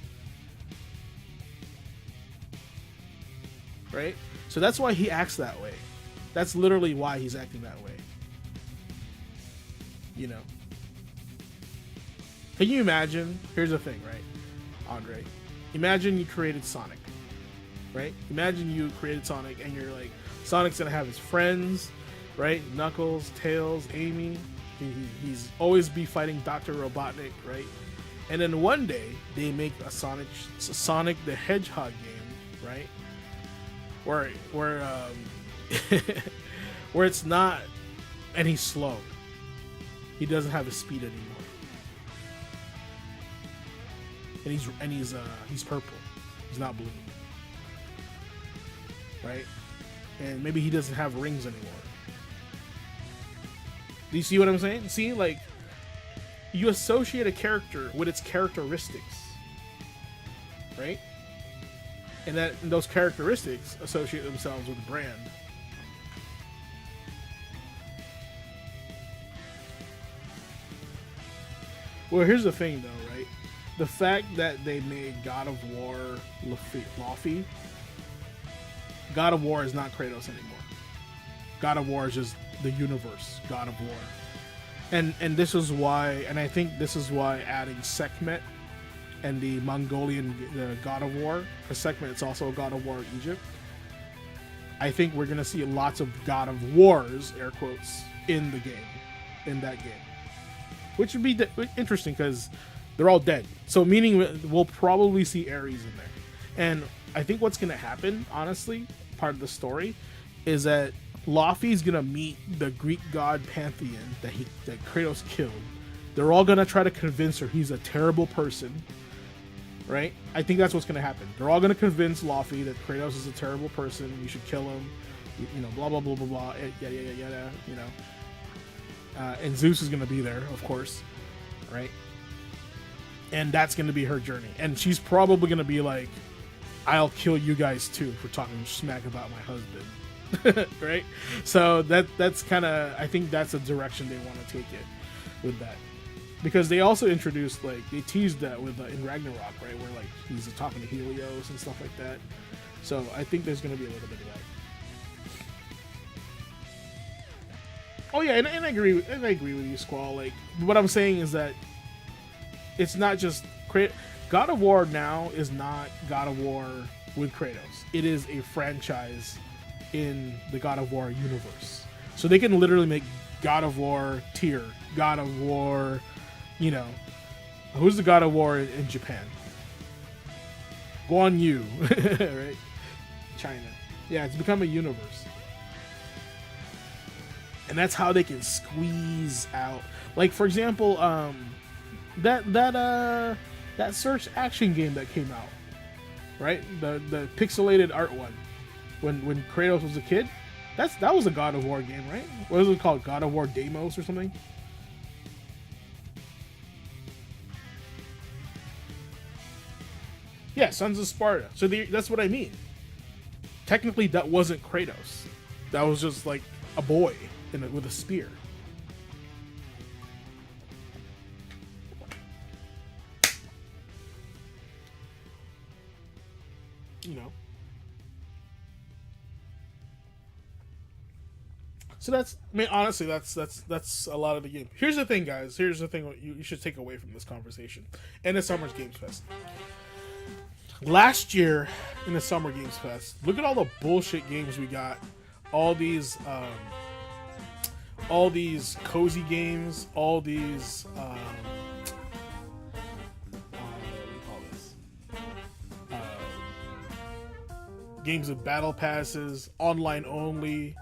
A: Right? So that's why he acts that way. That's literally why he's acting that way. You know. Can you imagine? Here's the thing, right? Andre, imagine you created Sonic, right? Imagine you created Sonic and you're like, Sonic's gonna have his friends, right? Knuckles, Tails, Amy. He's always be fighting Dr. Robotnik, right? And then one day they make a Sonic the Hedgehog game, right? Where where it's not, and he's slow. He doesn't have his speed anymore. And he's purple. He's not blue. Right? And maybe he doesn't have rings anymore. Do you see what I'm saying? See, like, you associate a character with its characteristics. Right? And those characteristics associate themselves with the brand. Well, here's the thing, though, right? The fact that they made God of War Laufey, God of War is not Kratos anymore. God of War is just the universe God of War. And this is why, and I think this is why adding Sekhmet and the Mongolian God of War, for Sekhmet it's also a God of War Egypt. I think we're gonna see lots of God of Wars, air quotes, in the game, in that game, which would be interesting because they're all dead. So meaning we'll probably see Ares in there. And I think what's gonna happen, honestly, part of the story, is that Laufey's gonna meet the Greek god pantheon that Kratos killed. They're all gonna try to convince her he's a terrible person, right? I think that's what's gonna happen. They're all gonna convince Laufey that Kratos is a terrible person. You should kill him. You know, blah blah blah blah blah. Yada yada yada. You know, and Zeus is gonna be there, of course, right? And that's gonna be her journey. And she's probably gonna be like, "I'll kill you guys too for talking smack about my husband." Right? So that's kind of, I think that's a direction they want to take it with that, because they also introduced, like, they teased that with in Ragnarok, right, where like he's talking to Helios and stuff like that. So I think there's going to be a little bit of that. Oh yeah, and I agree with you, Squall. Like, what I'm saying is that it's not just God of War now is not God of War with Kratos. It is a franchise in the God of War universe. So they can literally make God of War tier, God of War, you know, who's the God of War in Japan? Guan Yu, right? China. Yeah, it's become a universe. And that's how they can squeeze out. Like, for example, that search action game that came out, right? The pixelated art one. When Kratos was a kid, that was a God of War game, right? What was it called? God of War Deimos or something? Yeah, Sons of Sparta. So that's what I mean. Technically, that wasn't Kratos. That was just like a boy with a spear. You know. So that's, I mean, honestly, that's a lot of the game. Here's the thing, guys. Here's the thing you should take away from this conversation and the Summer Games Fest. Last year in the Summer Games Fest, look at all the bullshit games we got. All these cozy games. All these what do you call this? Games with battle passes, online only,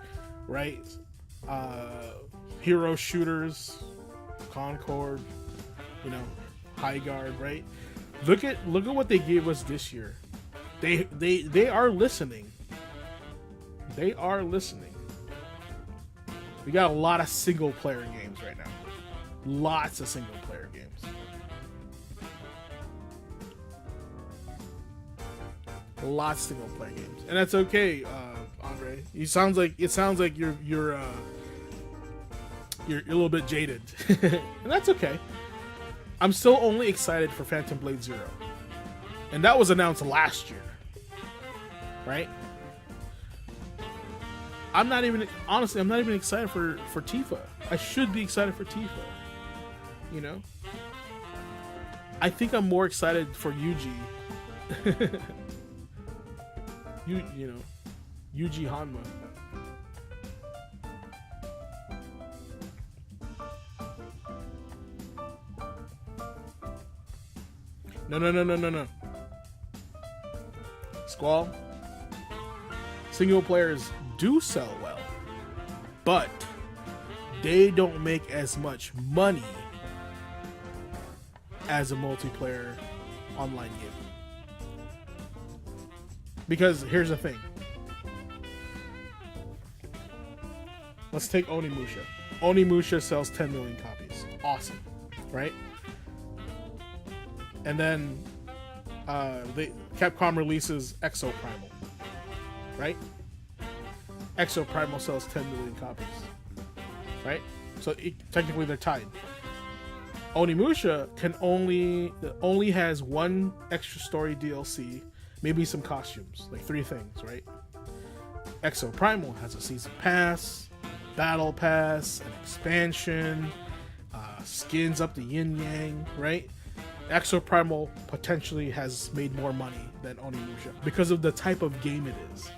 A: right? Hero shooters, Concord, you know, High Guard, right? Look at what they gave us this year. They are listening. They are listening. We got a lot of single player games right now. Lots of single player games. Lots of single player games, and that's okay, Andre. It sounds like you're a little bit jaded, and that's okay. I'm still only excited for Phantom Blade 0, and that was announced last year, right? I'm not even excited for Tifa. I should be excited for Tifa. You know, I think I'm more excited for Yuji. you know, Yuji Hanma. No. Squall. Single players do sell well, but they don't make as much money as a multiplayer online game. Because here's the thing. Let's take Onimusha. Onimusha sells 10 million copies. Awesome, right? And then Capcom releases Exo Primal, right? Exo Primal sells 10 million copies, right? So technically they're tied. Onimusha only has one extra story DLC, maybe some costumes, like 3 things, right? Exo Primal has a season pass, battle pass, an expansion, skins up to yin yang, right? Exo Primal potentially has made more money than Onimusha because of the type of game it is.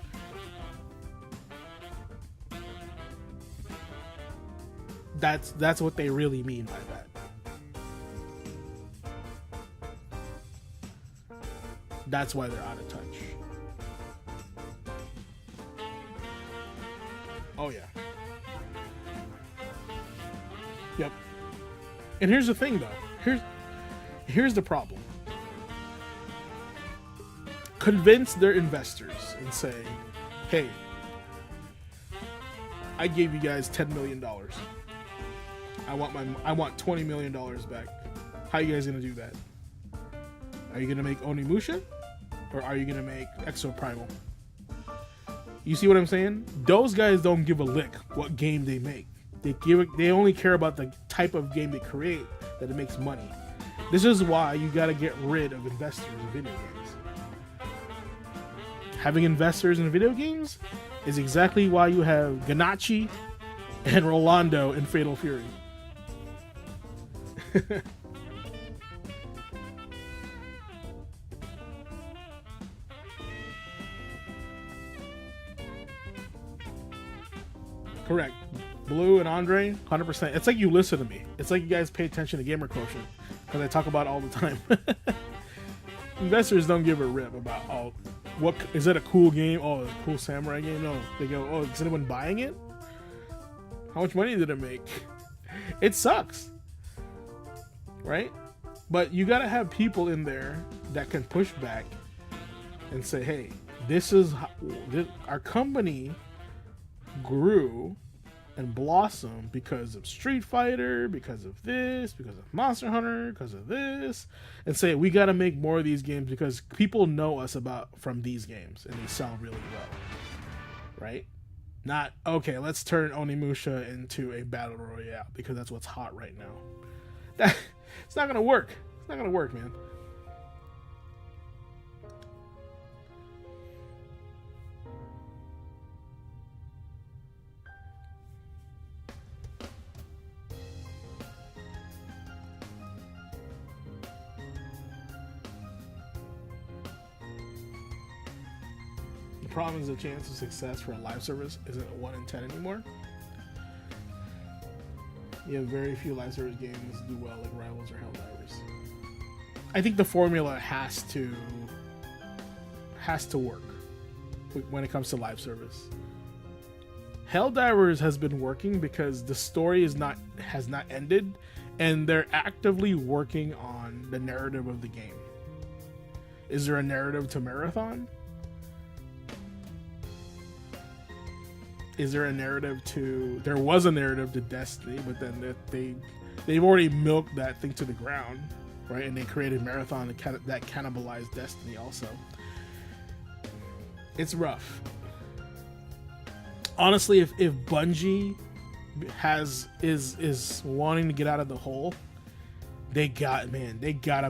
A: That's what they really mean by that. That's why they're out of touch. Oh yeah. Yep. And here's the thing though. Here's the problem. Convince their investors and say, hey, I gave you guys $10 million. I want $20 million back. How are you guys gonna do that? Are you gonna make Onimusha? Or are you gonna make Exo Primal? You see what I'm saying? Those guys don't give a lick what game they make. They only care about the type of game they create, that it makes money. This is why you gotta get rid of investors in video games. Having investors in video games is exactly why you have Ganachi and Rolando in Fatal Fury. Correct. Blue and Andre, 100%. It's like you listen to me. It's like you guys pay attention to Gamer Quotient, because I talk about it all the time. Investors don't give a rip about, oh, what is that a cool game? Oh, it's a cool samurai game? No. They go, oh, is anyone buying it? How much money did it make? It sucks. Right? But you gotta have people in there that can push back and say, hey, this is how, our company grew and blossomed because of Street Fighter, because of this, because of Monster Hunter, because of this, and say we got to make more of these games because people know us from these games and they sell really well, right? Not, okay, let's turn Onimusha into a battle royale because that's what's hot right now. It's not gonna work. It's not gonna work, man. The problem is the chance of success for a live service isn't 1 in 10 anymore. You have very few live service games do well like Rivals or Helldivers. I think the formula has to work when it comes to live service. Helldivers has been working because the story has not ended, and they're actively working on the narrative of the game. Is there a narrative to Marathon? Is there a narrative to... There was a narrative to Destiny, but then they've already milked that thing to the ground, right? And they created Marathon that cannibalized Destiny also. It's rough. Honestly, if Bungie is wanting to get out of the hole, they gotta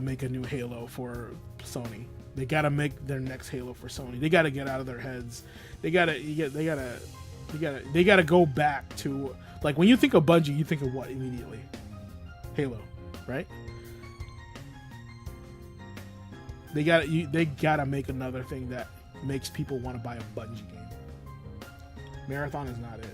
A: make a new Halo for Sony. They gotta make their next Halo for Sony. They gotta get out of their heads. They gotta go back to, like, when you think of Bungie, you think of what immediately? Halo, right? They gotta make another thing that makes people want to buy a Bungie game. Marathon is not it.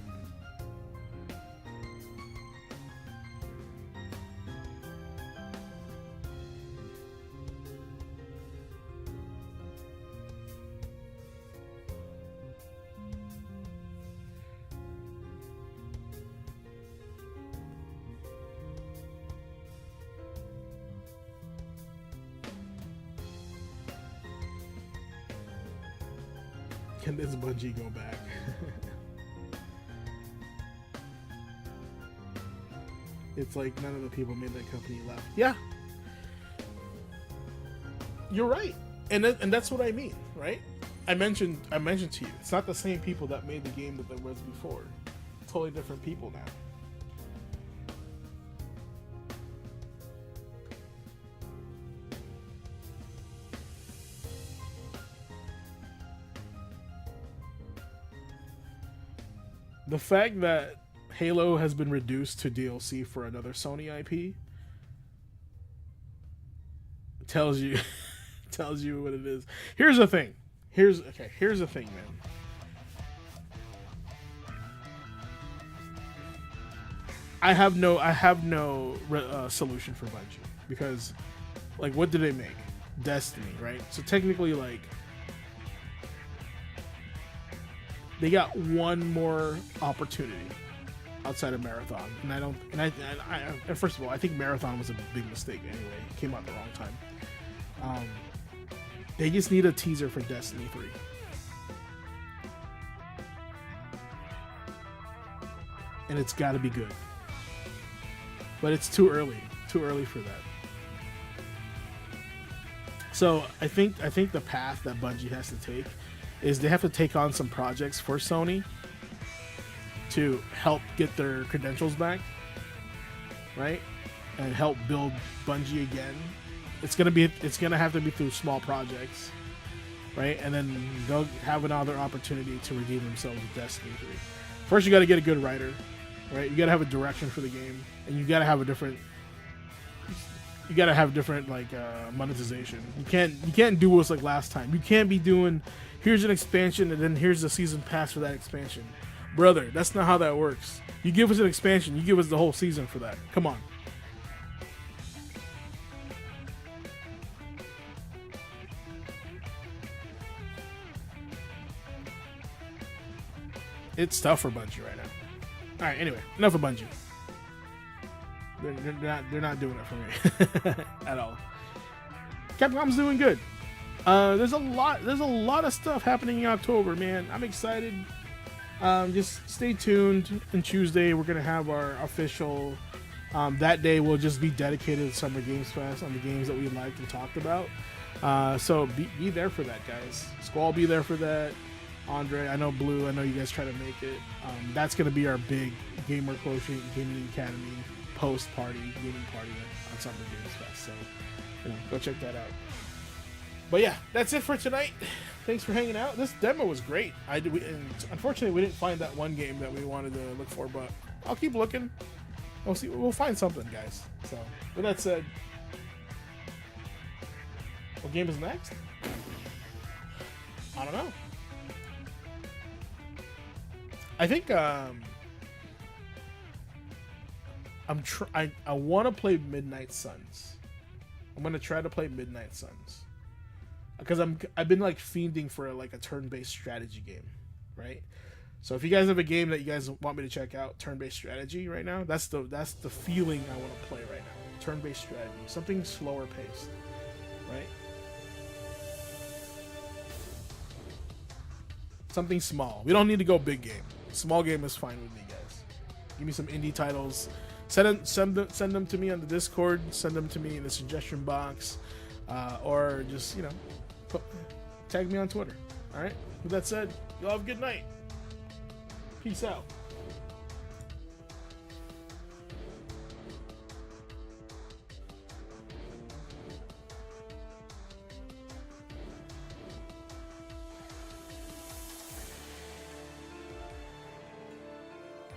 A: Can this Bungie go back? It's like none of the people made that company left. Yeah, you're right, and that's what I mean, right? I mentioned to you, it's not the same people that made the game that there was before. Totally different people now. the fact that Halo has been reduced to DLC for another Sony IP tells you what it is. Here's the thing. Here's the thing, man. I have no solution for Bungie because, like, what did they make? Destiny, right? So technically, like, they got one more opportunity outside of Marathon, and first of all, I think Marathon was a big mistake anyway. It came out at the wrong time. They just need a teaser for Destiny 3. And it's got to be good. But it's too early for that. So I think the path that Bungie has to take is they have to take on some projects for Sony to help get their credentials back, right? And help build Bungie again. It's gonna have to be through small projects, right? And then they'll have another opportunity to redeem themselves with Destiny 3. First, you got to get a good writer, right? You got to have a direction for the game, and you got to have different like monetization. You can't do what's like last time. You can't be doing here's an expansion and then here's the season pass for that expansion, brother. That's not how that works. You give us an expansion, you give us the whole season for that. Come on. It's tough for Bungie right now. All right, anyway, enough of Bungie. They're not doing it for me at all. Capcom's doing good. There's a lot of stuff happening in October, man. I'm excited. Just stay tuned. On Tuesday, we're gonna have our official. That day will just be dedicated to Summer Games Fest on the games that we liked and talked about. So be there for that, guys. Squall, be there for that. Andre, I know Blue, I know you guys try to make it. That's going to be our big Gamer Quotient Gaming Academy post-party, gaming party on Summer Games Fest. So, go check that out. But yeah, that's it for tonight. Thanks for hanging out. This demo was great. Unfortunately, we didn't find that one game that we wanted to look for, but I'll keep looking. We'll find something, guys. So, with that said, what game is next? I don't know. I think I want to play Midnight Suns. I'm gonna try to play Midnight Suns because I've been like fiending for a turn-based strategy game, right? So if you guys have a game that you guys want me to check out, turn-based strategy right now, that's the feeling I want to play right now. Turn-based strategy, something slower paced, right? Something small. We don't need to go big game. Small game is fine with me, guys. Give me some indie titles. Send them to me on the Discord. Send them to me in the suggestion box, or just tag me on Twitter. All right. With that said, y'all have a good night. Peace out.